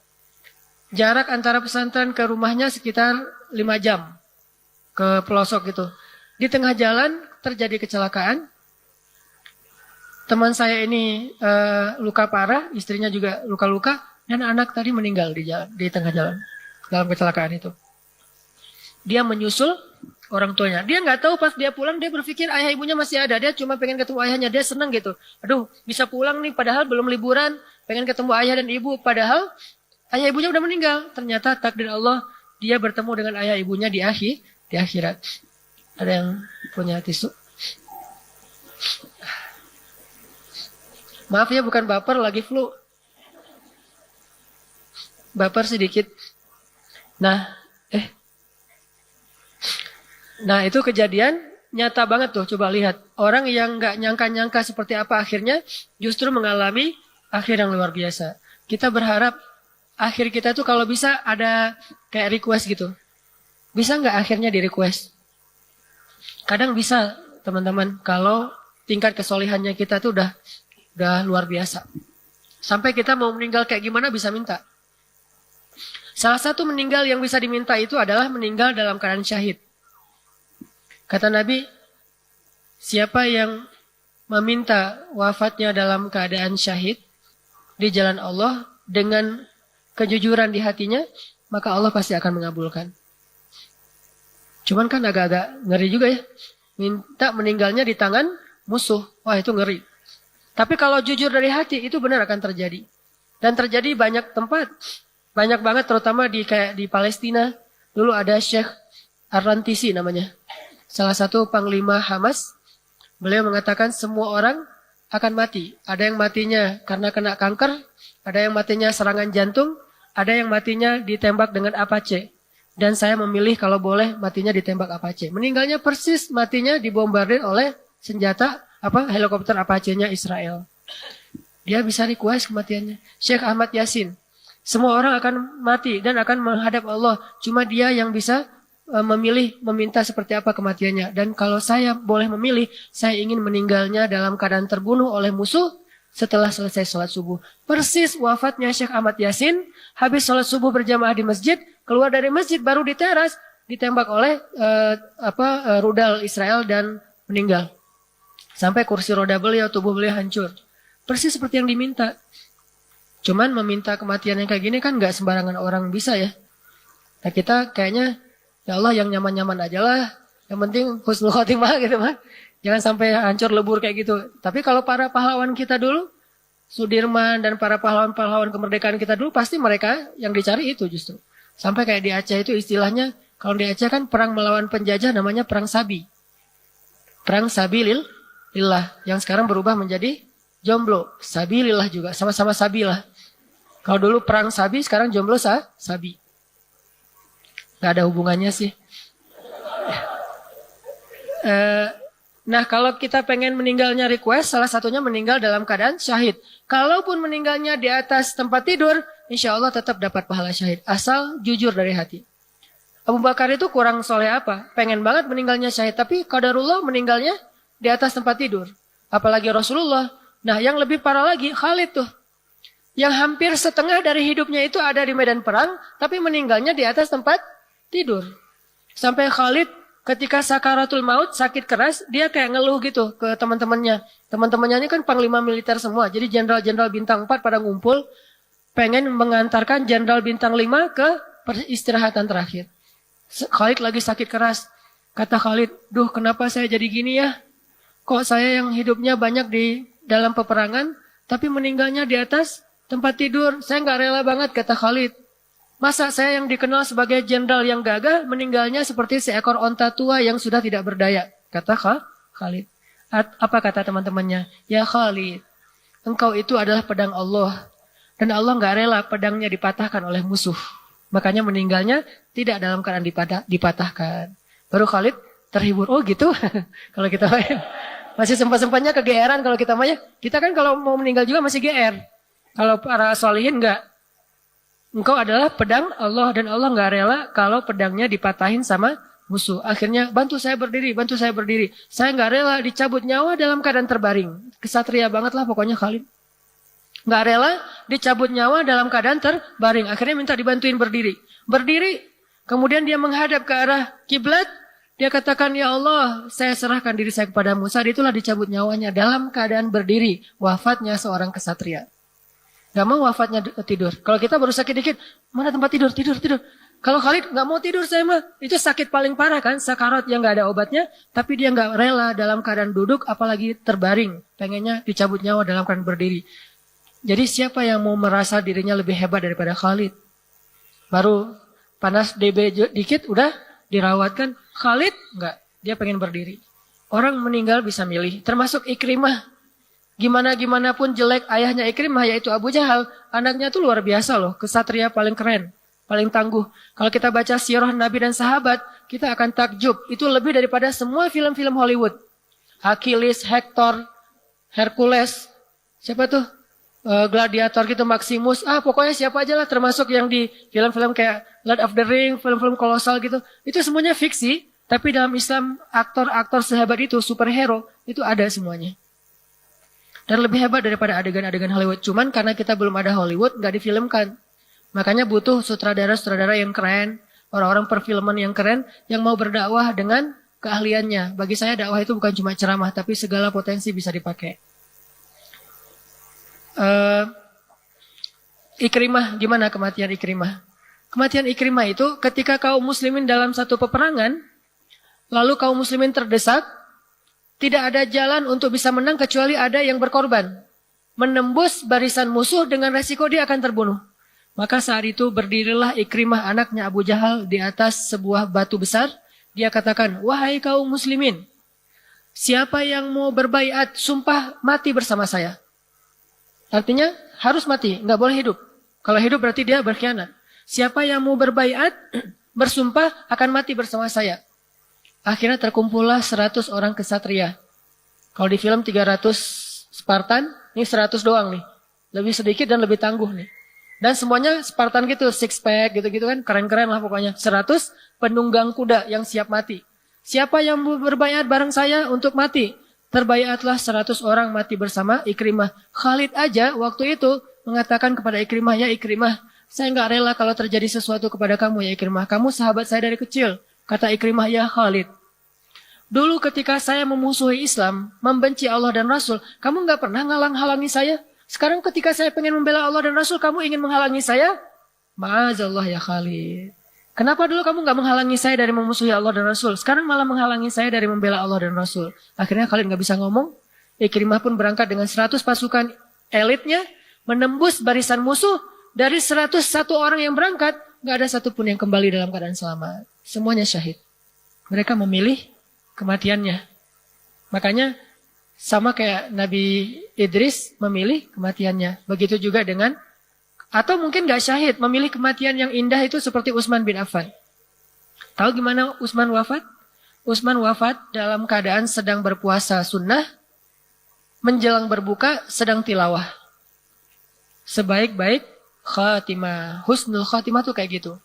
Jarak antara pesantren ke rumahnya sekitar 5 jam ke pelosok gitu. Di tengah jalan terjadi kecelakaan. Teman saya ini luka parah, istrinya juga luka-luka, dan anak tadi meninggal di tengah jalan dalam kecelakaan itu. Dia menyusul orang tuanya. Dia nggak tahu pas dia pulang, dia berpikir ayah ibunya masih ada. Dia cuma pengen ketemu ayahnya, dia senang gitu. Aduh, bisa pulang nih, padahal belum liburan, pengen ketemu ayah dan ibu, padahal ayah ibunya udah meninggal. Ternyata takdir Allah, dia bertemu dengan ayah ibunya di akhirat. Ada yang punya tisu? Maaf ya, bukan baper, lagi flu. Baper sedikit. Nah itu kejadian. nyata banget tuh, coba lihat. Orang yang nggak nyangka-nyangka seperti apa akhirnya, justru mengalami akhir yang luar biasa. Kita berharap akhir kita tuh kalau bisa ada kayak request gitu. Bisa nggak akhirnya di request? Kadang bisa teman-teman, kalau tingkat kesolihannya kita tuh udah luar biasa. Sampai kita mau meninggal kayak gimana bisa minta. Salah satu meninggal yang bisa diminta itu adalah meninggal dalam keadaan syahid. Kata Nabi, siapa yang meminta wafatnya dalam keadaan syahid di jalan Allah dengan kejujuran di hatinya, maka Allah pasti akan mengabulkan. Cuman kan agak-agak ngeri juga ya. Minta meninggalnya di tangan musuh. Wah, itu ngeri. Tapi kalau jujur dari hati, itu benar akan terjadi. Dan terjadi banyak tempat. Banyak banget, terutama kayak di Palestina. Dulu ada Syekh Ar-Rantisi namanya. Salah satu panglima Hamas. Beliau mengatakan semua orang akan mati. Ada yang matinya karena kena kanker. Ada yang matinya serangan jantung. Ada yang matinya ditembak dengan Apache. Dan saya memilih kalau boleh matinya ditembak Apache. Meninggalnya persis matinya dibombardir oleh senjata helikopter Apache-nya Israel. Dia bisa request kematiannya. Syekh Ahmad Yasin. Semua orang akan mati dan akan menghadap Allah. Cuma dia yang bisa memilih, meminta seperti apa kematiannya. Dan kalau saya boleh memilih, saya ingin meninggalnya dalam keadaan terbunuh oleh musuh setelah selesai sholat subuh. Persis wafatnya Syekh Ahmad Yasin, habis sholat subuh berjamaah di masjid, keluar dari masjid baru di teras, ditembak oleh rudal Israel dan meninggal. Sampai kursi roda beliau, tubuh beliau hancur. Persis seperti yang diminta. Cuman meminta kematian yang kayak gini kan gak sembarangan orang bisa ya. Nah kita kayaknya, ya Allah yang nyaman-nyaman aja lah. Yang penting husnul khotimah gitu mah. Jangan sampai hancur lebur kayak gitu. Tapi kalau para pahlawan kita dulu, Sudirman dan para pahlawan-pahlawan kemerdekaan kita dulu, pasti mereka yang dicari itu justru. Sampai kayak di Aceh itu istilahnya, kalau di Aceh kan perang melawan penjajah namanya perang Sabi. Perang Sabilillah. Yang sekarang berubah menjadi jomblo. Sabilillah juga. Sama-sama Sabilah. Kalau dulu perang Sabi, sekarang jomblo Sabi. Gak ada hubungannya sih. Nah kalau kita pengen meninggalnya request, salah satunya meninggal dalam keadaan syahid. Kalaupun meninggalnya di atas tempat tidur, insya Allah tetap dapat pahala syahid. Asal jujur dari hati. Abu Bakar itu kurang soleh apa? Pengen banget meninggalnya syahid. Tapi qadarullah meninggalnya di atas tempat tidur. Apalagi Rasulullah. Nah yang lebih parah lagi Khalid tuh. Yang hampir setengah dari hidupnya itu ada di medan perang. Tapi meninggalnya di atas tempat tidur. Sampai Khalid ketika sakaratul maut sakit keras. Dia kayak ngeluh gitu ke teman-temannya. Teman-temannya ini kan panglima militer semua. Jadi jenderal-jenderal bintang 4 pada ngumpul. Pengen mengantarkan jenderal bintang 5 ke peristirahatan terakhir. Khalid lagi sakit keras. Kata Khalid, duh kenapa saya jadi gini ya? Kok saya yang hidupnya banyak di dalam peperangan, tapi meninggalnya di atas tempat tidur. Saya nggak rela banget, kata Khalid. Masa saya yang dikenal sebagai jenderal yang gagah, meninggalnya seperti seekor onta tua yang sudah tidak berdaya, kata Khalid. Apa kata teman-temannya? Ya Khalid, engkau itu adalah pedang Allah. Dan Allah nggak rela pedangnya dipatahkan oleh musuh. Makanya meninggalnya tidak dalam keadaan dipatahkan. Baru Khalid terhibur. Oh gitu. Kalau kita masih sempat-sempatnya kegeeran kalau kita mah ya. Kita kan kalau mau meninggal juga masih GR. Kalau para solihin enggak. Engkau adalah pedang Allah dan Allah enggak rela kalau pedangnya dipatahin sama musuh. Akhirnya bantu saya berdiri, bantu saya berdiri. Saya enggak rela dicabut nyawa dalam keadaan terbaring. Kesatria banget lah pokoknya Khalid. Enggak rela dicabut nyawa dalam keadaan terbaring. Akhirnya minta dibantuin berdiri. Berdiri, kemudian dia menghadap ke arah kiblat. Dia katakan, ya Allah, saya serahkan diri saya kepadamu. Saat itulah dicabut nyawanya dalam keadaan berdiri. Wafatnya seorang kesatria. Gak mau wafatnya tidur. Kalau kita baru sakit dikit, mana tempat tidur, tidur. Kalau Khalid gak mau tidur saya mah. Itu sakit paling parah kan, sakarat yang gak ada obatnya. Tapi dia gak rela dalam keadaan duduk, apalagi terbaring. Pengennya dicabut nyawa dalam keadaan berdiri. Jadi siapa yang mau merasa dirinya lebih hebat daripada Khalid? Baru panas DB dikit, udah dirawatkan. Khalid enggak, dia pengen berdiri. Orang meninggal bisa milih, termasuk Ikrimah. Gimana pun jelek ayahnya Ikrimah yaitu Abu Jahal, anaknya tuh luar biasa loh, kesatria paling keren. paling tangguh. Kalau kita baca sirah Nabi dan sahabat, kita akan takjub. Itu lebih daripada semua film-film Hollywood. Achilles, Hector, Hercules, siapa tuh? Gladiator gitu, Maximus. Pokoknya siapa aja lah, termasuk yang di film-film kayak Lord of the Ring, film-film kolosal gitu. Itu semuanya fiksi, tapi dalam Islam aktor-aktor sehebat itu, superhero, itu ada semuanya. Dan lebih hebat daripada adegan-adegan Hollywood. Cuman karena kita belum ada Hollywood, nggak difilmkan. Makanya butuh sutradara-sutradara yang keren, orang-orang perfilman yang keren, yang mau berdakwah dengan keahliannya. Bagi saya dakwah itu bukan cuma ceramah, tapi segala potensi bisa dipakai. Ikrimah, gimana kematian Ikrimah? Kematian Ikrimah itu ketika kaum muslimin dalam satu peperangan, lalu kaum muslimin terdesak, tidak ada jalan untuk bisa menang kecuali ada yang berkorban. Menembus barisan musuh dengan resiko dia akan terbunuh. Maka saat itu berdirilah Ikrimah anaknya Abu Jahal di atas sebuah batu besar. Dia katakan, wahai kaum muslimin, siapa yang mau berbaiat, sumpah mati bersama saya. Artinya harus mati, nggak boleh hidup. Kalau hidup berarti dia berkhianat. Siapa yang mau berbaiat, bersumpah akan mati bersama saya. Akhirnya terkumpullah 100 orang kesatria. Kalau di film 300 Spartan, ini 100 doang nih. Lebih sedikit dan lebih tangguh nih. Dan semuanya Spartan gitu, six pack gitu-gitu kan. Keren-keren lah pokoknya. 100 penunggang kuda yang siap mati. Siapa yang berbaiat bareng saya untuk mati? Terbaiatlah 100 orang mati bersama Ikrimah. Khalid aja waktu itu mengatakan kepada Ikrimah, ya Ikrimah, saya nggak rela kalau terjadi sesuatu kepada kamu ya Ikrimah. Kamu sahabat saya dari kecil. Kata Ikrimah, ya Khalid. Dulu ketika saya memusuhi Islam, membenci Allah dan Rasul, kamu nggak pernah ngalang-halangi saya. Sekarang ketika saya pengen membela Allah dan Rasul, kamu ingin menghalangi saya? Ma'azallah ya Khalid. Kenapa dulu kamu nggak menghalangi saya dari memusuhi Allah dan Rasul? Sekarang malah menghalangi saya dari membela Allah dan Rasul. Akhirnya Khalid nggak bisa ngomong. Ikrimah pun berangkat dengan 100 pasukan elitnya, menembus barisan musuh. Dari 101 orang yang berangkat, nggak ada satupun yang kembali dalam keadaan selamat. Semuanya syahid. Mereka memilih kematiannya. Makanya sama kayak Nabi Idris memilih kematiannya. Begitu juga dengan, atau mungkin gak syahid, memilih kematian yang indah itu seperti Utsman bin Affan. Tahu gimana Utsman wafat? Utsman wafat dalam keadaan sedang berpuasa sunnah, menjelang berbuka sedang tilawah. Sebaik-baik khatimah. Husnul khatimah tuh kayak gitu.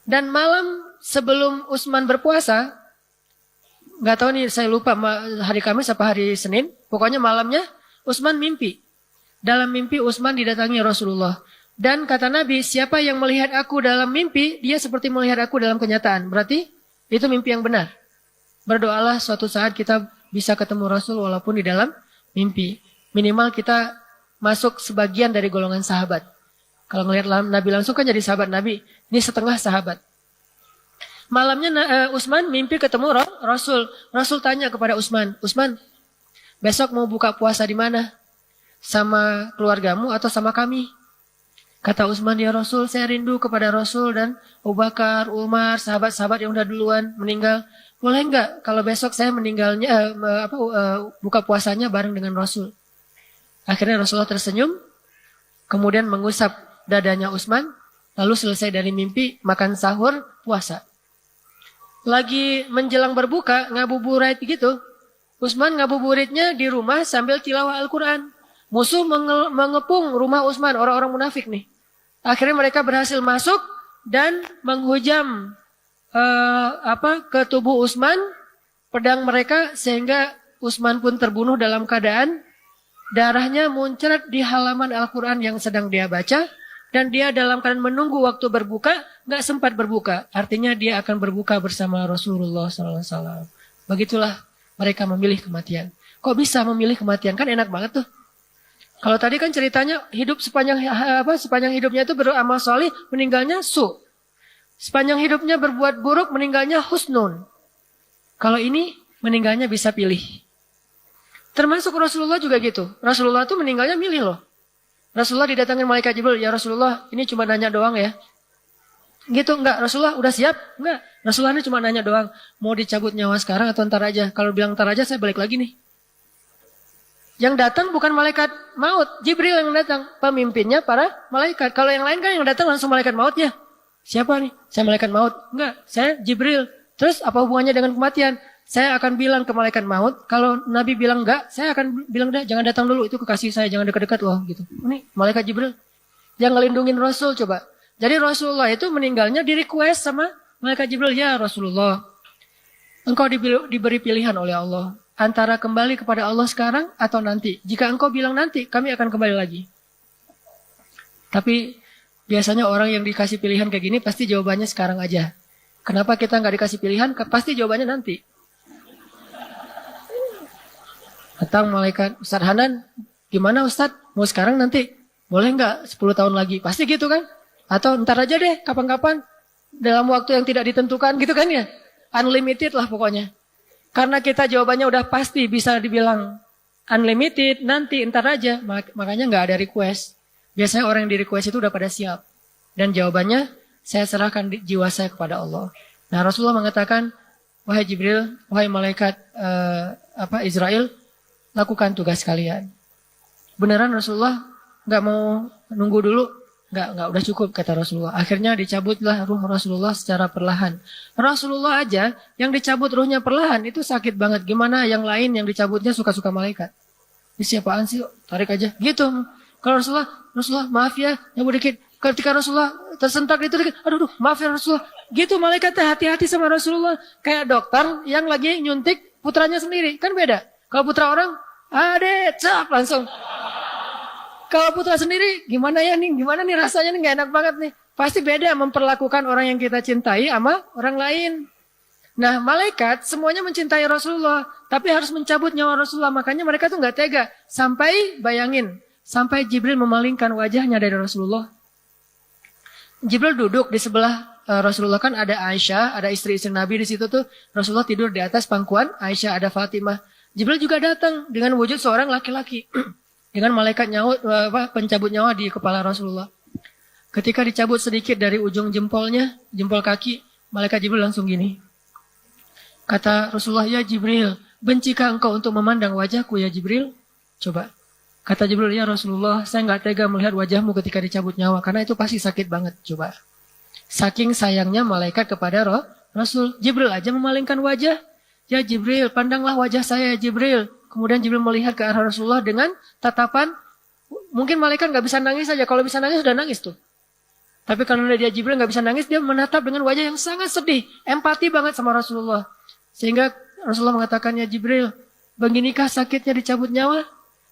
Dan malam sebelum Utsman berpuasa, nggak tahu nih, saya lupa hari Kamis apa hari Senin. Pokoknya malamnya Utsman mimpi. Dalam mimpi Utsman didatangi Rasulullah. Dan kata Nabi, siapa yang melihat aku dalam mimpi, dia seperti melihat aku dalam kenyataan. Berarti itu mimpi yang benar. Berdoalah suatu saat kita bisa ketemu Rasul walaupun di dalam mimpi. Minimal kita masuk sebagian dari golongan sahabat. Kalau ngelihat Nabi langsung kan jadi sahabat Nabi. Ini setengah sahabat. Malamnya Utsman mimpi ketemu Rasul. Rasul tanya kepada Utsman, Utsman, besok mau buka puasa di mana? Sama keluargamu atau sama kami? Kata Utsman, ya Rasul, saya rindu kepada Rasul dan Abu Bakar, Umar, sahabat-sahabat yang udah duluan meninggal. Boleh enggak kalau besok saya meninggalnya buka puasanya bareng dengan Rasul? Akhirnya Rasulullah tersenyum, kemudian mengusap dadanya Utsman, lalu selesai dari mimpi, makan sahur, puasa. Lagi menjelang berbuka, ngabuburit gitu. Utsman ngabuburitnya di rumah sambil tilawah Al-Quran. Musuh mengepung rumah Utsman, orang-orang munafik nih. Akhirnya mereka berhasil masuk dan menghujam ke tubuh Utsman, pedang mereka, sehingga Utsman pun terbunuh dalam keadaan darahnya muncrat di halaman Al-Quran yang sedang dia baca. Dan dia dalam keadaan menunggu waktu berbuka, nggak sempat berbuka. Artinya dia akan berbuka bersama Rasulullah SAW. Begitulah mereka memilih kematian. Kok bisa memilih kematian? Kan enak banget tuh. Kalau tadi kan ceritanya hidup sepanjang hidupnya itu beramal soleh, meninggalnya su. Sepanjang hidupnya berbuat buruk, meninggalnya husnun. Kalau ini meninggalnya bisa pilih. Termasuk Rasulullah juga gitu. Rasulullah tuh meninggalnya milih loh. Rasulullah didatangin malaikat Jibril, ya Rasulullah, ini cuma nanya doang ya. Gitu, enggak, Rasulullah udah siap? Enggak, Rasulullah ini cuma nanya doang. Mau dicabut nyawa sekarang atau ntar aja? Kalau bilang ntar aja, saya balik lagi nih. Yang datang bukan malaikat maut, Jibril yang datang. Pemimpinnya para malaikat. Kalau yang lain kan yang datang langsung malaikat mautnya. Siapa nih? Saya malaikat maut. Enggak, saya Jibril. Terus apa hubungannya dengan kematian? Saya akan bilang ke malaikat maut, kalau Nabi bilang enggak, saya akan bilang jangan datang dulu, itu kekasih saya, jangan dekat-dekat loh gitu. Ini malaikat Jibril yang ngelindungin Rasul coba. Jadi Rasulullah itu meninggalnya di request sama malaikat Jibril, ya Rasulullah, engkau diberi pilihan oleh Allah antara kembali kepada Allah sekarang atau nanti. Jika engkau bilang nanti, kami akan kembali lagi. Tapi biasanya orang yang dikasih pilihan kayak gini pasti jawabannya sekarang aja. Kenapa kita nggak dikasih pilihan? Pasti jawabannya nanti. Datang malaikat, Ustaz Hanan, gimana Ustaz? Mau sekarang nanti? Boleh nggak 10 tahun lagi? Pasti gitu kan? Atau ntar aja deh, kapan-kapan. Dalam waktu yang tidak ditentukan gitu kan ya? Unlimited lah pokoknya. Karena kita jawabannya udah pasti bisa dibilang unlimited, nanti ntar aja. Makanya nggak ada request. Biasanya orang yang di request itu udah pada siap. Dan jawabannya, saya serahkan jiwa saya kepada Allah. Nah Rasulullah mengatakan, wahai Jibril, wahai malaikat Israel, lakukan tugas kalian. Beneran Rasulullah nggak mau nunggu dulu, nggak udah cukup kata Rasulullah. Akhirnya dicabutlah ruh Rasulullah secara perlahan. Rasulullah aja yang dicabut ruhnya perlahan itu sakit banget. Gimana yang lain yang dicabutnya suka-suka malaikat? Ini siapaan sih? Tarik aja. Gitu. Kalau Rasulullah maaf ya, nyabu dikit. Ketika Rasulullah tersentak itu dikit, aduh maaf ya Rasulullah. Gitu malaikatnya hati-hati sama Rasulullah. Kayak dokter yang lagi nyuntik putranya sendiri, kan beda. Kalau putra orang, cap langsung. Kalau putra sendiri, gimana nih rasanya nih, gak enak banget nih. Pasti beda memperlakukan orang yang kita cintai sama orang lain. Nah malaikat semuanya mencintai Rasulullah, tapi harus mencabut nyawa Rasulullah. Makanya mereka tuh gak tega. Sampai bayangin, sampai Jibril memalingkan wajahnya dari Rasulullah. Jibril duduk di sebelah Rasulullah, kan ada Aisyah, ada istri-istri Nabi di situ tuh. Rasulullah tidur di atas pangkuan Aisyah, ada Fatimah. Jibril juga datang dengan wujud seorang laki-laki. Dengan malaikat pencabut nyawa di kepala Rasulullah. Ketika dicabut sedikit dari ujung jempolnya, jempol kaki, malaikat Jibril langsung gini. Kata Rasulullah, ya Jibril, bencikah engkau untuk memandang wajahku ya Jibril? Coba. Kata Jibril, ya Rasulullah, saya nggak tega melihat wajahmu ketika dicabut nyawa. Karena itu pasti sakit banget. Coba. Saking sayangnya malaikat kepada Rasul. Jibril aja memalingkan wajah. Ya Jibril, pandanglah wajah saya ya Jibril. Kemudian Jibril melihat ke arah Rasulullah dengan tatapan. Mungkin malaikat nggak bisa nangis saja. Kalau bisa nangis, sudah nangis tuh. Tapi karena dia Jibril nggak bisa nangis, dia menatap dengan wajah yang sangat sedih. Empati banget sama Rasulullah. Sehingga Rasulullah mengatakan, ya Jibril, beginikah sakitnya dicabut nyawa?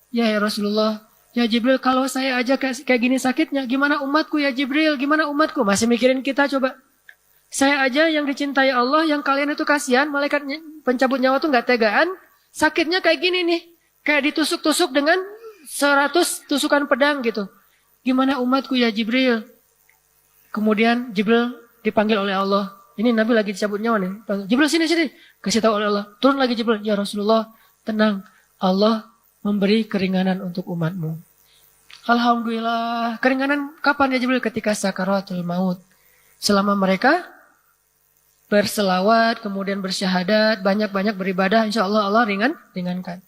Ya Rasulullah. Ya Jibril, kalau saya aja kayak gini sakitnya, gimana umatku ya Jibril? Gimana umatku? Masih mikirin kita coba. Saya aja yang dicintai Allah, yang kalian itu kasihan, malaikat pencabut nyawa tuh nggak tegaan. Sakitnya kayak gini nih. Kayak ditusuk-tusuk dengan 100 tusukan pedang gitu. Gimana umatku ya Jibril? Kemudian Jibril dipanggil oleh Allah. Ini Nabi lagi dicabut nyawa nih. Jibril sini. Kasih tahu oleh Allah. Turun lagi Jibril. Ya Rasulullah, tenang. Allah memberi keringanan untuk umatmu. Alhamdulillah. Keringanan kapan ya Jibril? Ketika sakaratul maut. Selama mereka berselawat, kemudian bersyahadat, banyak-banyak beribadah, insya Allah Allah ringankan.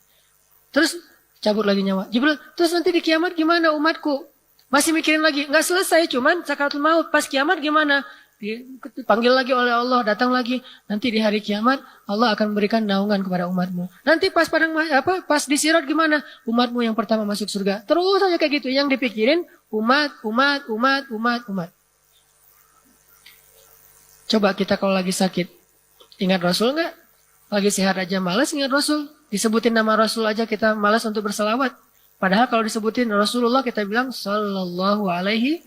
Terus cabut lagi nyawa. Jibril, terus nanti di kiamat gimana umatku? Masih mikirin lagi, nggak selesai, cuman sakaratul maut. Pas kiamat gimana? Dipanggil lagi oleh Allah, datang lagi. Nanti di hari kiamat Allah akan memberikan naungan kepada umatmu. Nanti pas di sirat gimana? Umatmu yang pertama masuk surga. Terus aja kayak gitu. Yang dipikirin umat. Coba kita kalau lagi sakit, ingat Rasul nggak? Lagi sehat aja malas ingat Rasul. Disebutin nama Rasul aja kita malas untuk berselawat. Padahal kalau disebutin Rasulullah kita bilang Sallallahu Alaihi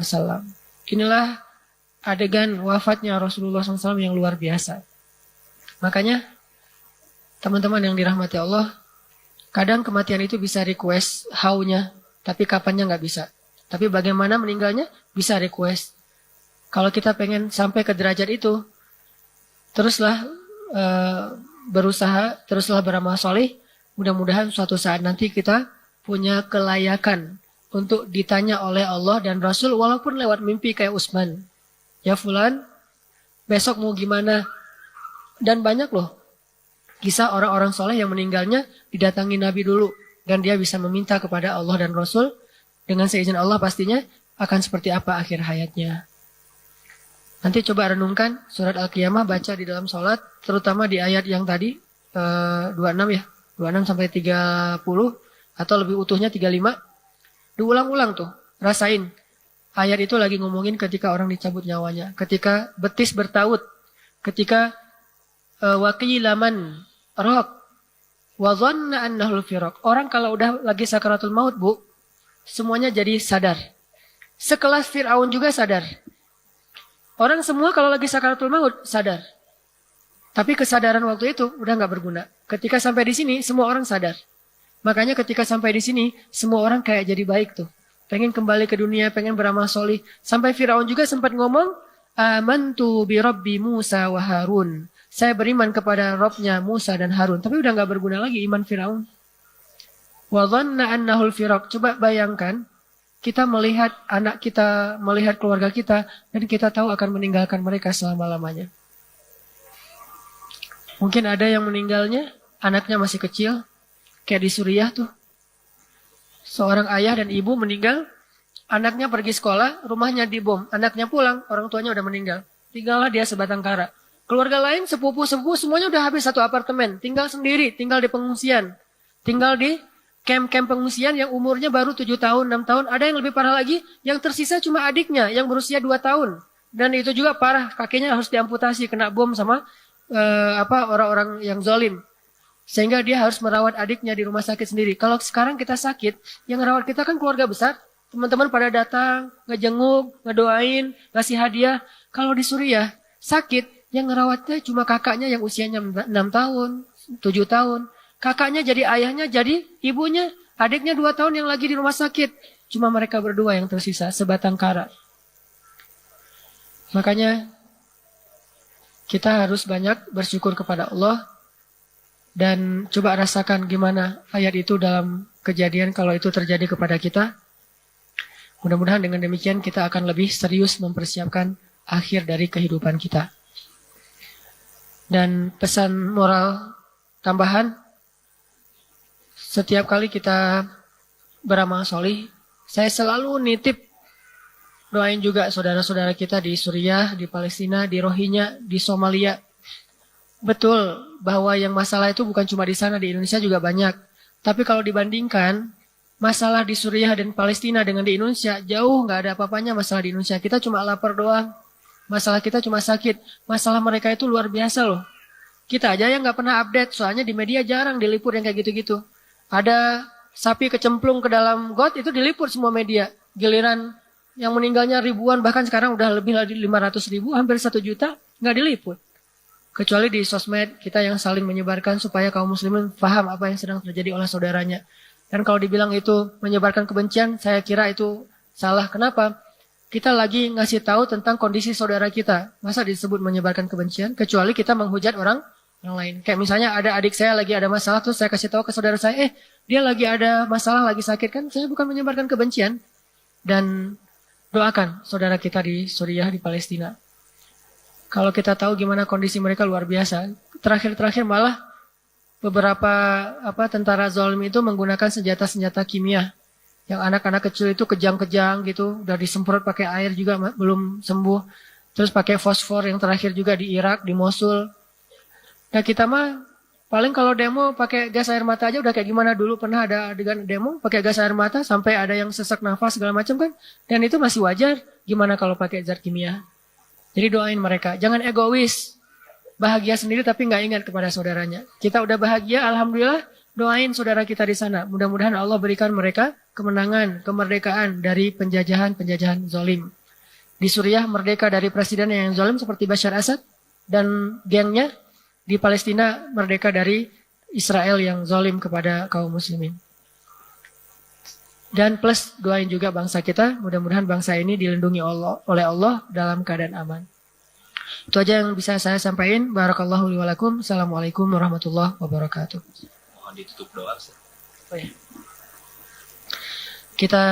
Wasallam. Inilah adegan wafatnya Rasulullah SAW yang luar biasa. Makanya teman-teman yang dirahmati Allah, kadang kematian itu bisa request how-nya, tapi kapannya nggak bisa. Tapi bagaimana meninggalnya bisa request. Kalau kita pengen sampai ke derajat itu, teruslah berusaha, teruslah beramal soleh. Mudah-mudahan suatu saat nanti kita punya kelayakan untuk ditanya oleh Allah dan Rasul, walaupun lewat mimpi kayak Utsman. Ya fulan, besok mau gimana? Dan banyak loh kisah orang-orang soleh yang meninggalnya didatangi Nabi dulu. Dan dia bisa meminta kepada Allah dan Rasul. Dengan seizin Allah pastinya akan seperti apa akhir hayatnya. Nanti coba renungkan surat Al-Qiyamah, baca di dalam sholat, terutama di ayat yang tadi, 26 ya, 26 sampai 30, atau lebih utuhnya 35. Diulang-ulang tuh, rasain. Ayat itu lagi ngomongin ketika orang dicabut nyawanya, ketika betis bertaut, ketika waqilaman raq wa dhanna annahul firaq. Orang kalau udah lagi sakaratul maut, Bu, semuanya jadi sadar. Sekelas Fir'aun juga sadar. Orang semua kalau lagi sakaratul maut sadar. Tapi kesadaran waktu itu udah nggak berguna. Ketika sampai di sini semua orang sadar. Makanya ketika sampai di sini semua orang kayak jadi baik tuh. Pengen kembali ke dunia, pengen beramal solih. Sampai Fir'aun juga sempat ngomong, amantu bi Rabbi Musa wa Harun. Saya beriman kepada Rabbnya Musa dan Harun. Tapi udah nggak berguna lagi iman Fir'aun. Wa dhanna annahul firaq. Coba bayangkan, kita melihat anak kita, melihat keluarga kita, dan kita tahu akan meninggalkan mereka selama-lamanya. Mungkin ada yang meninggalnya, anaknya masih kecil, kayak di Suriah tuh. Seorang ayah dan ibu meninggal, anaknya pergi sekolah, rumahnya dibom, anaknya pulang, orang tuanya udah meninggal. Tinggallah dia sebatang kara. Keluarga lain, sepupu-sepupu, semuanya udah habis satu apartemen, tinggal sendiri, tinggal di pengungsian, tinggal di camp-camp pengungsian yang umurnya baru 7 tahun, 6 tahun. Ada yang lebih parah lagi, yang tersisa cuma adiknya yang berusia 2 tahun. Dan itu juga parah, kakinya harus diamputasi, kena bom sama orang-orang yang zalim. Sehingga dia harus merawat adiknya di rumah sakit sendiri. Kalau sekarang kita sakit, yang merawat kita kan keluarga besar. Teman-teman pada datang, ngejenguk, ngedoain, ngasih hadiah. Kalau di Suriah, sakit, yang ngerawatnya cuma kakaknya yang usianya 6 tahun, 7 tahun. Kakaknya jadi ayahnya, jadi ibunya. Adiknya 2 tahun yang lagi di rumah sakit. Cuma mereka berdua yang tersisa, sebatang kara. Makanya kita harus banyak bersyukur kepada Allah. Dan coba rasakan gimana ayat itu dalam kejadian kalau itu terjadi kepada kita. Mudah-mudahan dengan demikian kita akan lebih serius mempersiapkan akhir dari kehidupan kita. Dan pesan moral tambahan, setiap kali kita beramal solih, saya selalu nitip doain juga saudara-saudara kita di Suriah, di Palestina, di Rohingya, di Somalia. Betul bahwa yang masalah itu bukan cuma di sana, di Indonesia juga banyak. Tapi kalau dibandingkan masalah di Suriah dan Palestina dengan di Indonesia, jauh nggak ada apa-apanya masalah di Indonesia. Kita cuma lapar doang. Masalah kita cuma sakit. Masalah mereka itu luar biasa loh. Kita aja yang nggak pernah update, soalnya di media jarang diliput yang kayak gitu-gitu. Ada sapi kecemplung ke dalam got, itu diliput semua media. Giliran yang meninggalnya ribuan, bahkan sekarang udah lebih dari 500.000, hampir 1 juta, nggak diliput. Kecuali di sosmed kita yang saling menyebarkan supaya kaum muslimin paham apa yang sedang terjadi oleh saudaranya. Dan kalau dibilang itu menyebarkan kebencian, saya kira itu salah. Kenapa? Kita lagi ngasih tahu tentang kondisi saudara kita. Masa disebut menyebarkan kebencian? Kecuali kita menghujat orang lain. Kayak misalnya ada adik saya lagi ada masalah, terus saya kasih tahu ke saudara saya, dia lagi ada masalah, lagi sakit, kan saya bukan menyebarkan kebencian. Dan doakan saudara kita di Suriah, di Palestina. Kalau kita tahu gimana kondisi mereka luar biasa. Terakhir-terakhir malah beberapa tentara zalim itu menggunakan senjata-senjata kimia. Yang anak-anak kecil itu kejang-kejang gitu, udah disemprot pakai air juga belum sembuh. Terus pakai fosfor yang terakhir juga di Irak, di Mosul. Nah kita mah paling kalau demo pakai gas air mata aja udah kayak gimana dulu, pernah ada adegan demo pakai gas air mata sampai ada yang sesak nafas segala macam kan. Dan itu masih wajar. Gimana kalau pakai zat kimia? Jadi doain mereka, jangan egois. Bahagia sendiri tapi nggak ingat kepada saudaranya. Kita udah bahagia, alhamdulillah. Doain saudara kita di sana. Mudah-mudahan Allah berikan mereka kemenangan, kemerdekaan dari penjajahan zalim. Di Suriah merdeka dari presiden yang zalim seperti Bashar Assad dan gengnya. Di Palestina merdeka dari Israel yang zalim kepada kaum muslimin. Dan plus doain juga bangsa kita. Mudah-mudahan bangsa ini dilindungi oleh Allah dalam keadaan aman. Itu aja yang bisa saya sampaikan. Barakallahu li wa lakum. Assalamualaikum warahmatullahi wabarakatuh. Mohon ditutup doa. Oh ya. Kita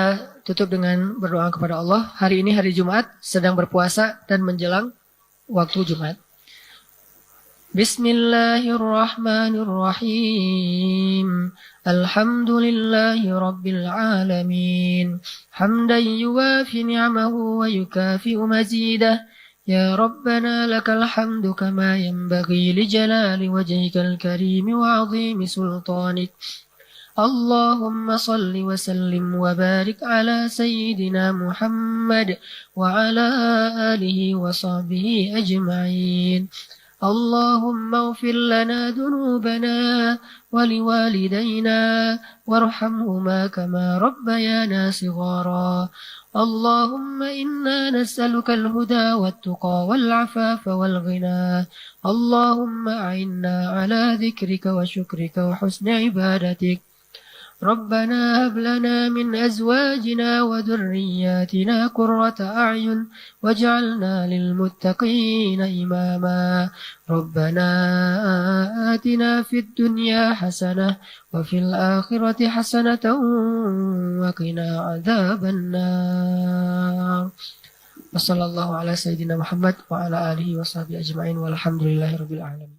tutup dengan berdoa kepada Allah. Hari ini hari Jumat, sedang berpuasa dan menjelang waktu Jumat. Bismillahirrahmanirrahim. Alhamdulillahi rabbil alamin. Hamdan yuwafi ni'amahu wa yukafi'u mazidah. يا ربنا لك الحمد كما ينبغي لجلال وجهك الكريم وعظيم سلطانك. اللهم صل وسلم وبارك على سيدنا محمد وعلى آله وصحبه أجمعين. اللهم اغفر لنا ذنوبنا ولوالدينا وارحمهما كما ربيانا صغارا. اللهم إنا نسألك الهدى والتقى والعفاف والغنى. اللهم أعنا على ذكرك وشكرك وحسن عبادتك. ربنا هب لنا من أزواجنا وذرياتنا قرة أعين واجعلنا للمتقين إماما. ربنا آتنا في الدنيا حسنة وفي الآخرة حسنة وقنا عذاب النار. وصلى الله على سيدنا محمد وعلى آله وصحبه أجمعين والحمد لله رب العالمين.